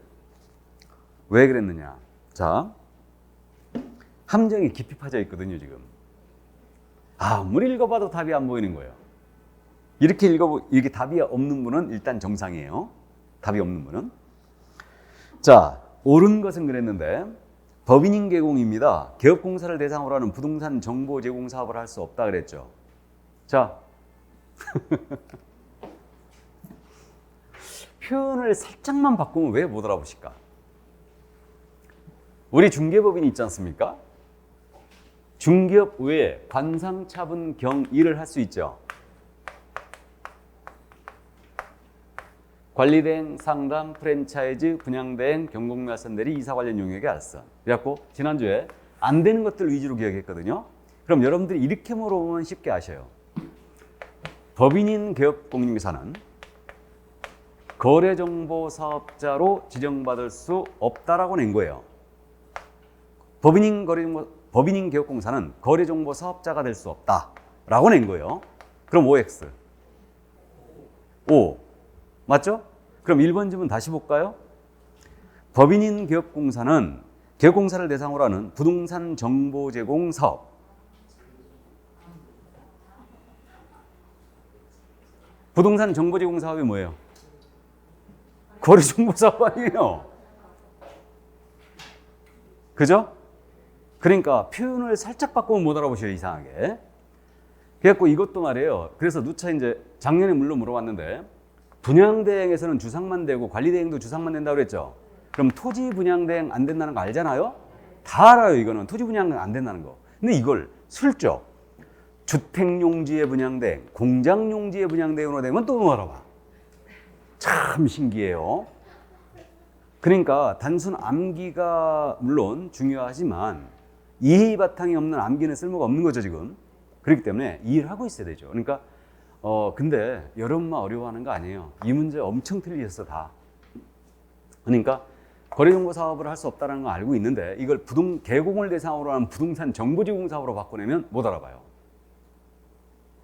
왜 그랬느냐. 자, 함정이 깊이 파져 있거든요, 지금. 아무리 읽어봐도 답이 안 보이는 거예요. 이렇게 답이 없는 분은 일단 정상이에요. 답이 없는 분은. 자, 옳은 것은 그랬는데 법인인 개공입니다. 개업공사를 대상으로 하는 부동산 정보 제공 사업을 할 수 없다 그랬죠. 자, 표현을 살짝만 바꾸면 왜 못 알아보실까? 우리 중개법인이 있지 않습니까? 중개업 외에 관상, 차분, 경, 일을 할 수 있죠. 관리대행, 상담, 프랜차이즈, 분양대행, 경공매화선대리, 이사 관련 용역의 알선. 그래갖고 지난주에 안 되는 것들 위주로 기억했거든요. 그럼 여러분들이 이렇게 물어보면 쉽게 아셔요. 법인인 개업공인중개사는 거래정보사업자로 지정받을 수 없다라고 낸 거예요. 법인인 개업공사는 거래정보사업자가 될 수 없다라고 낸 거예요. 그럼 OX. O. 맞죠? 그럼 1번 질문 다시 볼까요? 법인인 개업공사는 개업공사를 대상으로 하는 부동산 정보 제공 사업. 부동산 정보 제공 사업이 뭐예요? 거래 정보 사업 아니에요. 그죠? 그러니까 표현을 살짝 바꾸면 못 알아보셔요, 이상하게. 그래갖고 이것도 말이에요. 그래서 누차 이제 작년에 물론 물어봤는데 분양대행에서는 주상만 되고 관리대행도 주상만 된다고 그랬죠. 그럼 토지 분양대행 안 된다는 거 알잖아요. 다 알아요. 이거는 토지 분양대행 안 된다는 거. 근데 이걸 슬쩍 주택용지의 분양대행, 공장용지의 분양대행으로 되면 또 알아봐. 참 신기해요. 그러니까 단순 암기가 물론 중요하지만 이해 바탕이 없는 암기는 쓸모가 없는 거죠, 지금. 그렇기 때문에 이해를 하고 있어야 되죠. 그러니까 근데 여러분만 어려워하는 거 아니에요. 이 문제 엄청 틀리셨어, 다. 그러니까 거래정보 사업을 할 수 없다는 걸 알고 있는데 이걸 개공을 대상으로 하는 부동산 정보제공 사업으로 바꾸려면 못 알아봐요.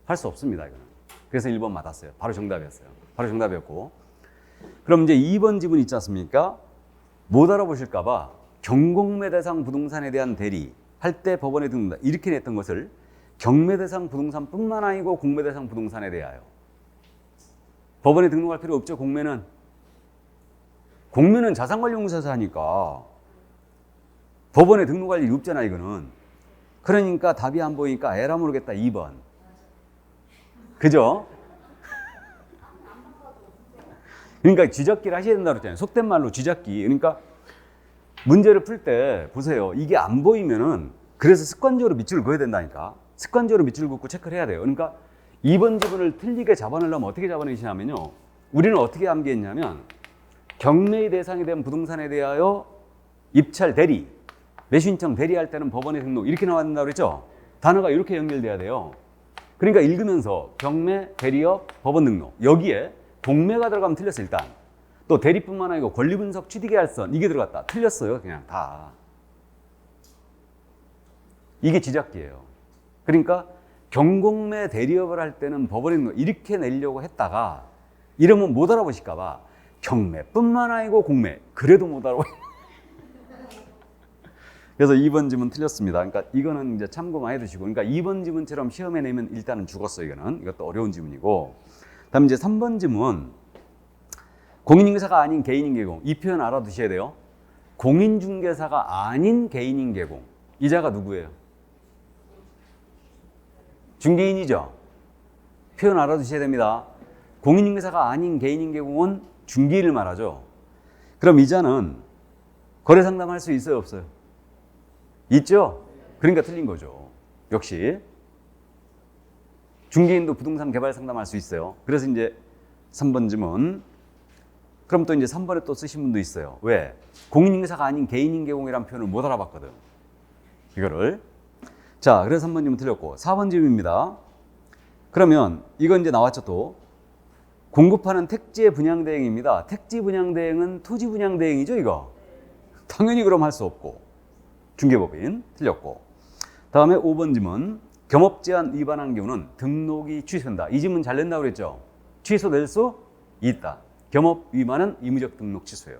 할 수 없습니다, 이거는. 그래서 1번 맞았어요. 바로 정답이었어요. 바로 정답이었고. 그럼 이제 2번 지문 있지 않습니까? 못 알아보실까봐 경공매 대상 부동산에 대한 대리 할 때 법원에 등록한다. 이렇게 냈던 것을 경매 대상 부동산뿐만 아니고 공매 대상 부동산에 대하여. 법원에 등록할 필요 없죠, 공매는. 공매는 자산관리공사에서 하니까 법원에 등록할 일이 없잖아, 이거는. 그러니까 답이 안 보이니까 에라 모르겠다, 2번. 그죠? 그러니까 쥐잡기를 하셔야 된다고 그랬잖아요. 속된 말로 쥐잡기. 그러니까 문제를 풀 때 보세요. 이게 안 보이면은 그래서 습관적으로 밑줄을 그어야 된다니까. 습관적으로 밑줄을 긋고 체크를 해야 돼요. 그러니까 2번 지문을 틀리게 잡아내려면 어떻게 잡아내시냐면요. 우리는 어떻게 암기했냐면 경매의 대상이 된 부동산에 대하여 입찰 대리, 매수신청 대리할 때는 법원에 등록 이렇게 나왔다고 그랬죠. 단어가 이렇게 연결돼야 돼요. 그러니까 읽으면서 경매, 대리업, 법원 등록 여기에 공매가 들어가면 틀렸어 일단. 또 대리뿐만 아니고 권리분석, 취득계약선 이게 들어갔다. 틀렸어요 그냥 다. 이게 지잡기예요. 그러니까 경공매 대리업을 할 때는 법원에 등록 이렇게 내려고 했다가 이러면 못 알아보실까 봐 경매뿐만 아니고 공매 그래도 못 알아보실까 그래서 2번 지문 틀렸습니다. 그러니까 이거는 이제 참고만 해두시고, 그러니까 2번 지문처럼 시험에 내면 일단은 죽었어요. 이거는 이것도 어려운 지문이고, 다음 이제 3번 지문 공인중개사가 아닌 개인인 개공 이 표현 알아두셔야 돼요. 공인중개사가 아닌 개인인 개공 이자가 누구예요? 중개인이죠. 표현 알아두셔야 됩니다. 공인중개사가 아닌 개인인 개공은 중개인을 말하죠. 그럼 이자는 거래 상담할 수 있어요, 없어요? 있죠? 그러니까 틀린 거죠. 역시 중개인도 부동산 개발 상담할 수 있어요. 그래서 이제 3번 지문. 그럼 또 이제 3번에 또 쓰신 분도 있어요. 왜? 공인중개사가 아닌 개인인 개공이라는 표현을 못 알아봤거든. 이거를. 자, 그래서 3번 지문 틀렸고 4번 지문입니다. 그러면 이건 이제 나왔죠 또. 공급하는 택지의 분양 대행입니다. 택지 분양 대행은 토지 분양 대행이죠, 이거. 당연히 그럼 할 수 없고. 중개법인 틀렸고. 다음에 5번 지문. 겸업 제한 위반한 경우는 등록이 취소된다. 이 지문 잘 낸다고 그랬죠? 취소될 수 있다. 겸업 위반은 의무적 등록 취소예요.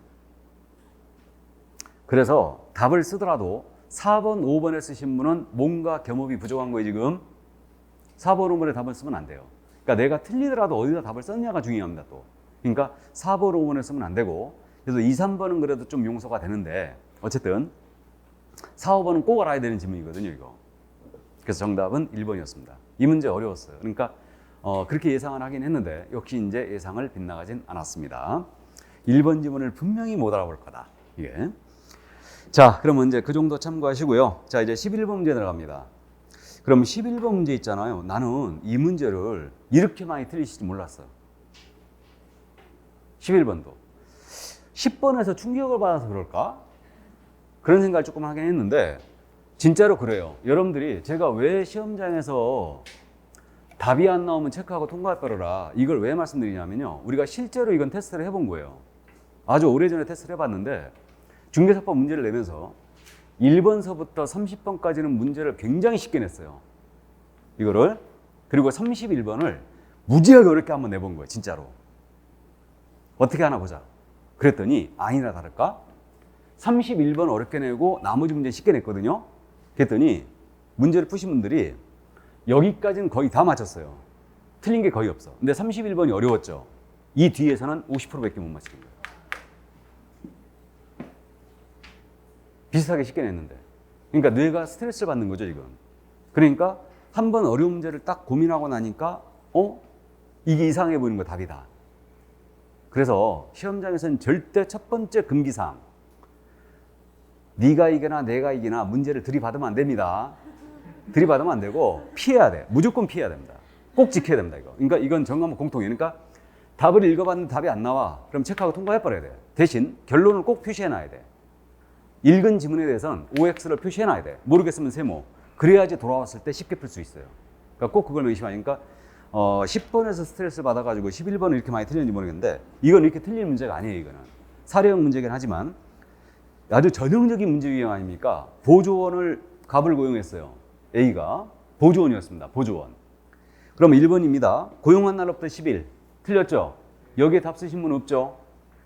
그래서 답을 쓰더라도 4번, 5번에 쓰신 분은 뭔가 겸업이 부족한 거예요, 지금. 4번, 5번에 답을 쓰면 안 돼요. 그러니까 내가 틀리더라도 어디다 답을 썼냐가 중요합니다, 또. 그러니까 4번, 5번에 쓰면 안 되고, 그래서 2, 3번은 그래도 좀 용서가 되는데, 어쨌든 4, 5번은 꼭 알아야 되는 지문이거든요, 이거. 그래서 정답은 1번이었습니다. 이 문제 어려웠어요. 그러니까 그렇게 예상을 하긴 했는데 역시 이제 예상을 빗나가진 않았습니다. 1번 지문을 분명히 못 알아볼 거다. 이게. 자, 그러면 이제 그 정도 참고하시고요. 자, 이제 11번 문제 들어갑니다. 그럼 11번 문제 있잖아요. 나는 이 문제를 이렇게 많이 틀리실지 몰랐어요. 11번도. 10번에서 충격을 받아서 그럴까? 그런 생각을 조금 하긴 했는데 진짜로 그래요. 여러분들이 제가 왜 시험장에서 답이 안 나오면 체크하고 통과할 거라 이걸 왜 말씀드리냐면요. 우리가 실제로 이건 테스트를 해본 거예요. 아주 오래전에 테스트를 해봤는데 중개사법 문제를 내면서 1번서부터 30번까지는 문제를 굉장히 쉽게 냈어요. 이거를. 그리고 31번을 무지하게 어렵게 한번 내본 거예요. 진짜로. 어떻게 하나 보자. 그랬더니 아니나 다를까? 31번 어렵게 내고 나머지 문제 쉽게 냈거든요. 그랬더니 문제를 푸신 분들이 여기까지는 거의 다 맞췄어요. 틀린 게 거의 없어. 근데 31번이 어려웠죠. 이 뒤에서는 50%밖에 못 맞히는 거예요. 비슷하게 쉽게 냈는데. 그러니까 뇌가 스트레스를 받는 거죠, 지금. 그러니까 한 번 어려운 문제를 딱 고민하고 나니까 이게 이상해 보이는 거 답이다. 그래서 시험장에서는 절대 첫 번째 금기사항. 네가 이기나 내가 이기나 문제를 들이받으면 안 됩니다. 들이받으면 안 되고 피해야 돼. 무조건 피해야 됩니다. 꼭 지켜야 됩니다. 이거. 그러니까 이건 정말 공통이에요. 그러니까 답을 읽어봤는데 답이 안 나와. 그럼 체크하고 통과해버려야 돼. 대신 결론을 꼭 표시해놔야 돼. 읽은 지문에 대해서는 OX를 표시해놔야 돼. 모르겠으면 세모. 그래야지 돌아왔을 때 쉽게 풀 수 있어요. 그러니까 꼭 그걸 의심하니까 10번에서 스트레스 받아가지고 11번을 이렇게 많이 틀리는지 모르겠는데 이건 이렇게 틀린 문제가 아니에요. 이거는 사례형 문제긴 하지만 아주 전형적인 문제 유형 아닙니까? 보조원을 갑을 고용했어요. A가 보조원이었습니다. 보조원. 그럼 1번입니다. 고용한 날로부터 10일. 틀렸죠? 여기에 답 쓰신 분 없죠?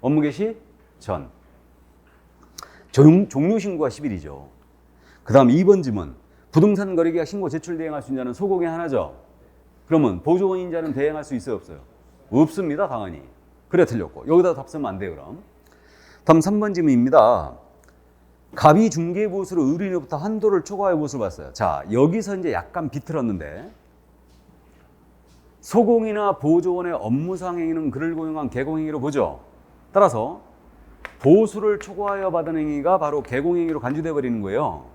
업무 개시 전. 종료 신고가 10일이죠. 그 다음 2번 지문. 부동산 거래계약 신고 제출 대행할 수 있는 자는 소고개 하나죠. 그러면 보조원인자는 대행할 수 있어요, 없어요? 없습니다, 당연히. 그래 틀렸고. 여기다 답 쓰면 안 돼요, 그럼. 다음 3번 질문입니다. 갑이 중개보수로 의뢰인으로부터 한도를 초과해 보수를 봤어요. 자, 여기서 이제 약간 비틀었는데 소공이나 보조원의 업무상 행위는 그를 고용한 개공행위로 보죠. 따라서 보수를 초과하여 받은 행위가 바로 개공행위로 간주돼 버리는 거예요.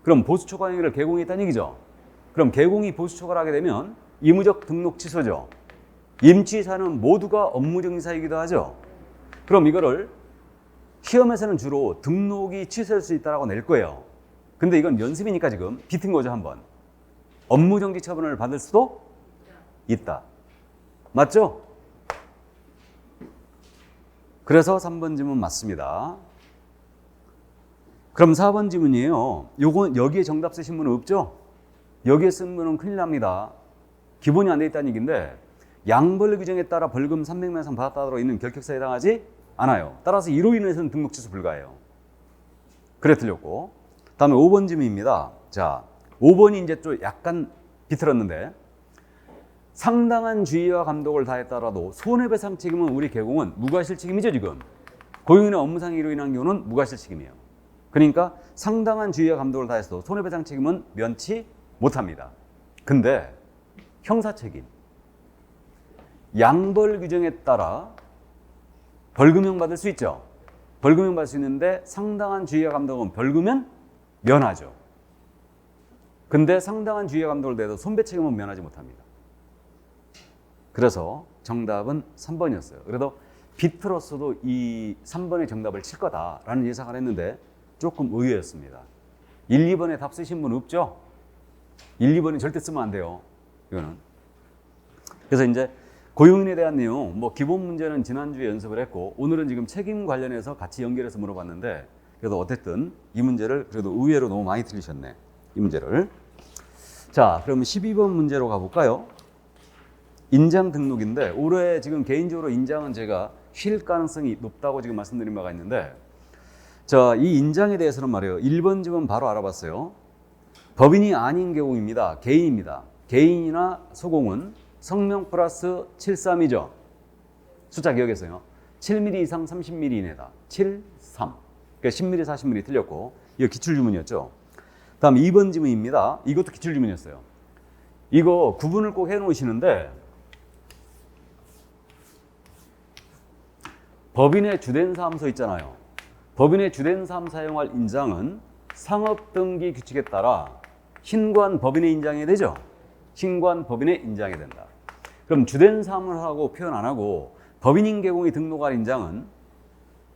그럼 보수 초과 행위를 개공했다는 얘기죠. 그럼 개공이 보수 초과를 하게 되면 의무적 등록 취소죠. 임취사는 모두가 업무정지사이기도 하죠. 그럼 이거를 시험에서는 주로 등록이 취소될 수 있다고 낼 거예요. 근데 이건 연습이니까 지금 비튼 거죠, 한번. 업무정지 처분을 받을 수도 있다. 맞죠? 그래서 3번 질문 맞습니다. 그럼 4번 질문이에요. 요건 여기에 정답 쓰신 분은 없죠? 여기에 쓴 분은 큰일 납니다. 기본이 안 돼 있다는 얘기인데 양벌 규정에 따라 벌금 300만 이상 받았다로 있는 결격사에 해당하지 않아요. 따라서 이로 인해서는 등록 취소 불가해요. 그래 틀렸고. 다음에 5번 질문입니다. 자, 5번이 이제 좀 약간 비틀었는데 상당한 주의와 감독을 다했더라도 손해배상 책임은 우리 개공은 무과실 책임이죠, 지금. 고용이나 업무상해로 인한 경우는 무과실 책임이에요. 그러니까 상당한 주의와 감독을 다했어도 손해배상 책임은 면치 못합니다. 근데 형사책임, 양벌 규정에 따라 벌금형 받을 수 있죠. 벌금형 받을 수 있는데 상당한 주의와 감독은 벌금은 면하죠. 근데 상당한 주의와 감독을 대도 손배 책임은 면하지 못합니다. 그래서 정답은 3번이었어요. 그래도 비틀었어도 이 3번의 정답을 칠 거다라는 예상을 했는데 조금 의외였습니다. 1, 2번에 답 쓰신 분 없죠? 1, 2번이 절대 쓰면 안 돼요. 이거는. 그래서 이제 고용인에 대한 내용, 뭐 기본 문제는 지난주에 연습을 했고 오늘은 지금 책임 관련해서 같이 연결해서 물어봤는데 그래도 어쨌든 이 문제를 그래도 의외로 너무 많이 틀리셨네. 이 문제를. 자, 그러면 12번 문제로 가볼까요? 인장 등록인데 올해 지금 개인적으로 인장은 제가 쉴 가능성이 높다고 지금 말씀드린 바가 있는데 자, 이 인장에 대해서는 말이에요. 1번 지문 바로 알아봤어요. 법인이 아닌 개공입니다. 개인입니다. 개인이나 소공은 성명 플러스 73이죠. 숫자 기억했어요. 7mm 이상 30mm 이내다. 7, 3. 그러니까 10mm, 40mm 틀렸고 이거 기출주문이었죠. 다음 2번 지문입니다. 이것도 기출주문이었어요. 이거 구분을 꼭 해놓으시는데 법인의 주된 사무소 있잖아요. 법인의 주된 사무 사용할 인장은 상업등기 규칙에 따라 신고한 법인의 인장이 되죠. 신고한 법인의 인장이 된다. 그럼 주된 사무를 하고 표현 안 하고 법인인 개공이 등록할 인장은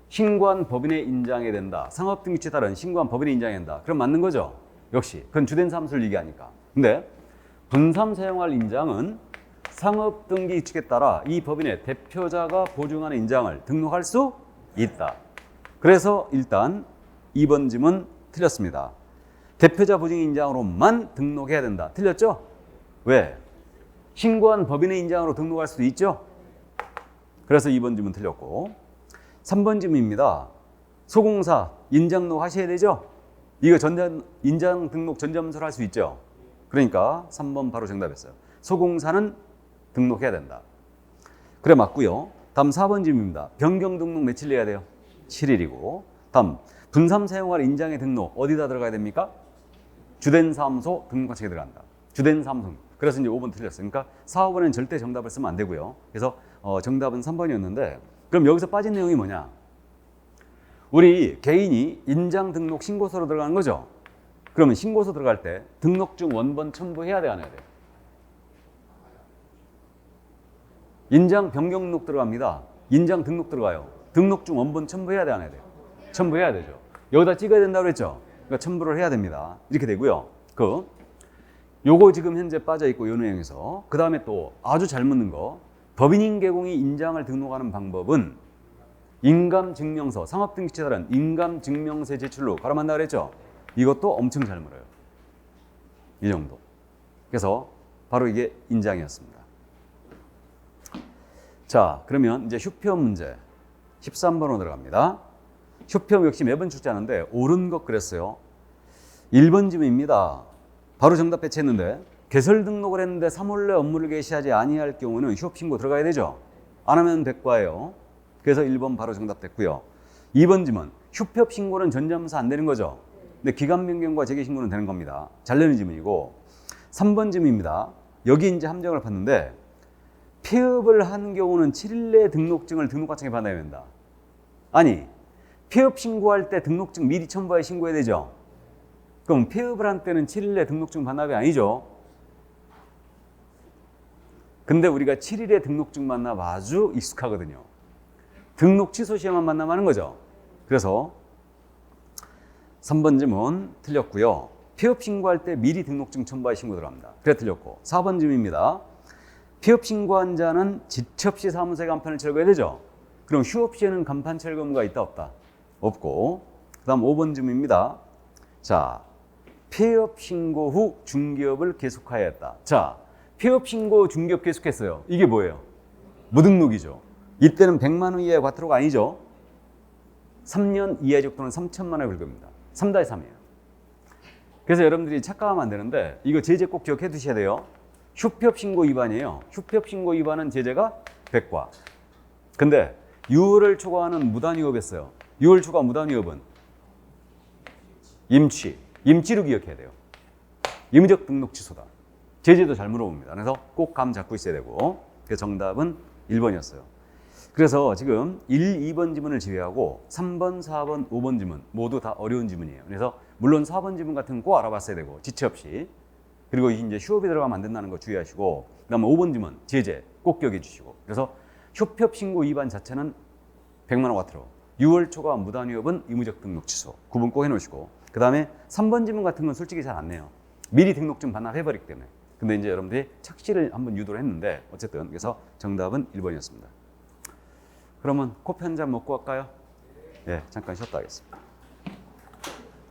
신고한 법인의 인장이 된다. 상업등기 규칙에 따른 신고한 법인의 인장이 된다. 그럼 맞는 거죠? 역시 그건 주된 사무소를 얘기하니까. 근데 분삼 사용할 인장은 상업등기 규칙에 따라 이 법인의 대표자가 보증하는 인장을 등록할 수 있다. 그래서 일단 2번 질문 틀렸습니다. 대표자 보증 인장으로만 등록해야 된다. 틀렸죠? 왜? 신고한 법인의 인장으로 등록할 수도 있죠? 그래서 2번 질문 틀렸고 3번 질문입니다. 소공사 인장 등록 하셔야 되죠? 이거 인장 등록 전자문서를 할 수 있죠? 그러니까 3번 바로 정답이었어요. 소공사는 등록해야 된다. 그래 맞고요. 다음 4번 질문입니다. 변경 등록 며칠 해야 돼요? 7일이고 다음 분삼 사용할 인장의 등록 어디다 들어가야 됩니까? 주된 사무소 등록관청에 들어간다. 주된 사무소. 그래서 이제 5번 틀렸어요. 그러니까 4, 5번에는 절대 정답을 쓰면 안 되고요. 그래서 정답은 3번이었는데 그럼 여기서 빠진 내용이 뭐냐? 우리 개인이 인장 등록 신고서로 들어가는 거죠. 그러면 신고서 들어갈 때 등록증 원본 첨부해야 돼야 안 해야 돼요? 인장 변경 등록 들어갑니다. 인장 등록 들어가요. 등록증 원본 첨부해야 돼야 안 해야 돼요? 첨부해야 되죠. 여기다 찍어야 된다고 그랬죠? 그러니까 첨부를 해야 됩니다. 이렇게 되고요. 요거 지금 현재 빠져 있고 요 내용에서 그 다음에 또 아주 잘 묻는 거 법인인 개공이 인장을 등록하는 방법은 인감증명서, 상업등기처에 따른 인감증명서 제출로 가름한다 그랬죠? 이것도 엄청 잘 물어요. 이 정도. 그래서 바로 이게 인장이었습니다. 자, 그러면 이제 휴표 문제 13번으로 들어갑니다. 휴표 역시 매번 출제하는데 옳은 것 그랬어요. 1번 질문입니다. 바로 정답 배치했는데 개설 등록을 했는데 사몰래 업무를 개시하지 아니할 경우는 휴업 신고 들어가야 되죠. 안 하면 백과예요. 그래서 1번 바로 정답 됐고요. 2번 질문. 휴업 신고는 전자문서 안 되는 거죠. 근데 기간 변경과 재개 신고는 되는 겁니다. 잘 내는 질문이고 3번 질문입니다. 여기 이제 함정을 봤는데 폐업을 한 경우는 7일 내에 등록증을 등록과청에 받아야 된다. 아니, 폐업 신고할 때 등록증 미리 첨부해 신고해야 되죠. 그럼 폐업을 한 때는 7일 내 등록증 반납이 아니죠. 근데 우리가 7일에 등록증 만납 아주 익숙하거든요. 등록 취소 시에만 만나면 거죠. 그래서 3번 질문 틀렸고요. 폐업 신고할 때 미리 등록증 첨부해 신고 들어갑니다. 그래 틀렸고 4번 질문입니다. 폐업 신고한 자는 지체 없이 사무소에 간판을 철거해야 되죠. 그럼 휴업 시에는 간판 철거 의무가 있다 없다? 없고 그 다음 5번 질문입니다. 자, 폐업 신고 후 중개업을 계속하여야 했다. 자, 폐업 신고 중개업 계속했어요. 이게 뭐예요? 무등록이죠. 이때는 100만 원 이하의 과태료가 아니죠. 3년 이하의 적도는 3천만 원의 벌금입니다. 3-3이에요. 그래서 여러분들이 착각하면 안 되는데 이거 제재 꼭 기억해 두셔야 돼요. 휴업 신고 위반이에요. 휴업 신고 위반은 제재가 100과. 근데 6월을 초과하는 무단위업했어요. 6월 초과 무단위업은 임치로 기억해야 돼요. 임의적 등록 취소다. 제재도 잘 물어봅니다. 그래서 꼭 감 잡고 있어야 되고. 그 정답은 1번이었어요. 그래서 지금 1, 2번 지문을 제외하고 3번, 4번, 5번 지문 모두 다 어려운 지문이에요. 그래서 물론 4번 지문 같은 건 꼭 알아봤어야 되고 지체 없이. 그리고 이제 휴업이 들어가면 안 된다는 거 주의하시고 그다음에 5번 지문 제재 꼭 기억해 주시고. 그래서 휴업 신고 위반 자체는 100만 원 과태료. 6월 초과 무단위업은 의무적 등록 취소. 구분 꼭 해놓으시고. 그 다음에 3번 지문 같은 건 솔직히 잘 안 내요. 미리 등록증 반납해버리기 때문에. 근데 이제 여러분들이 착시를 한번 유도를 했는데 어쨌든 그래서 정답은 1번이었습니다. 그러면 커피 한 잔 먹고 갈까요? 예, 잠깐 쉬었다 하겠습니다.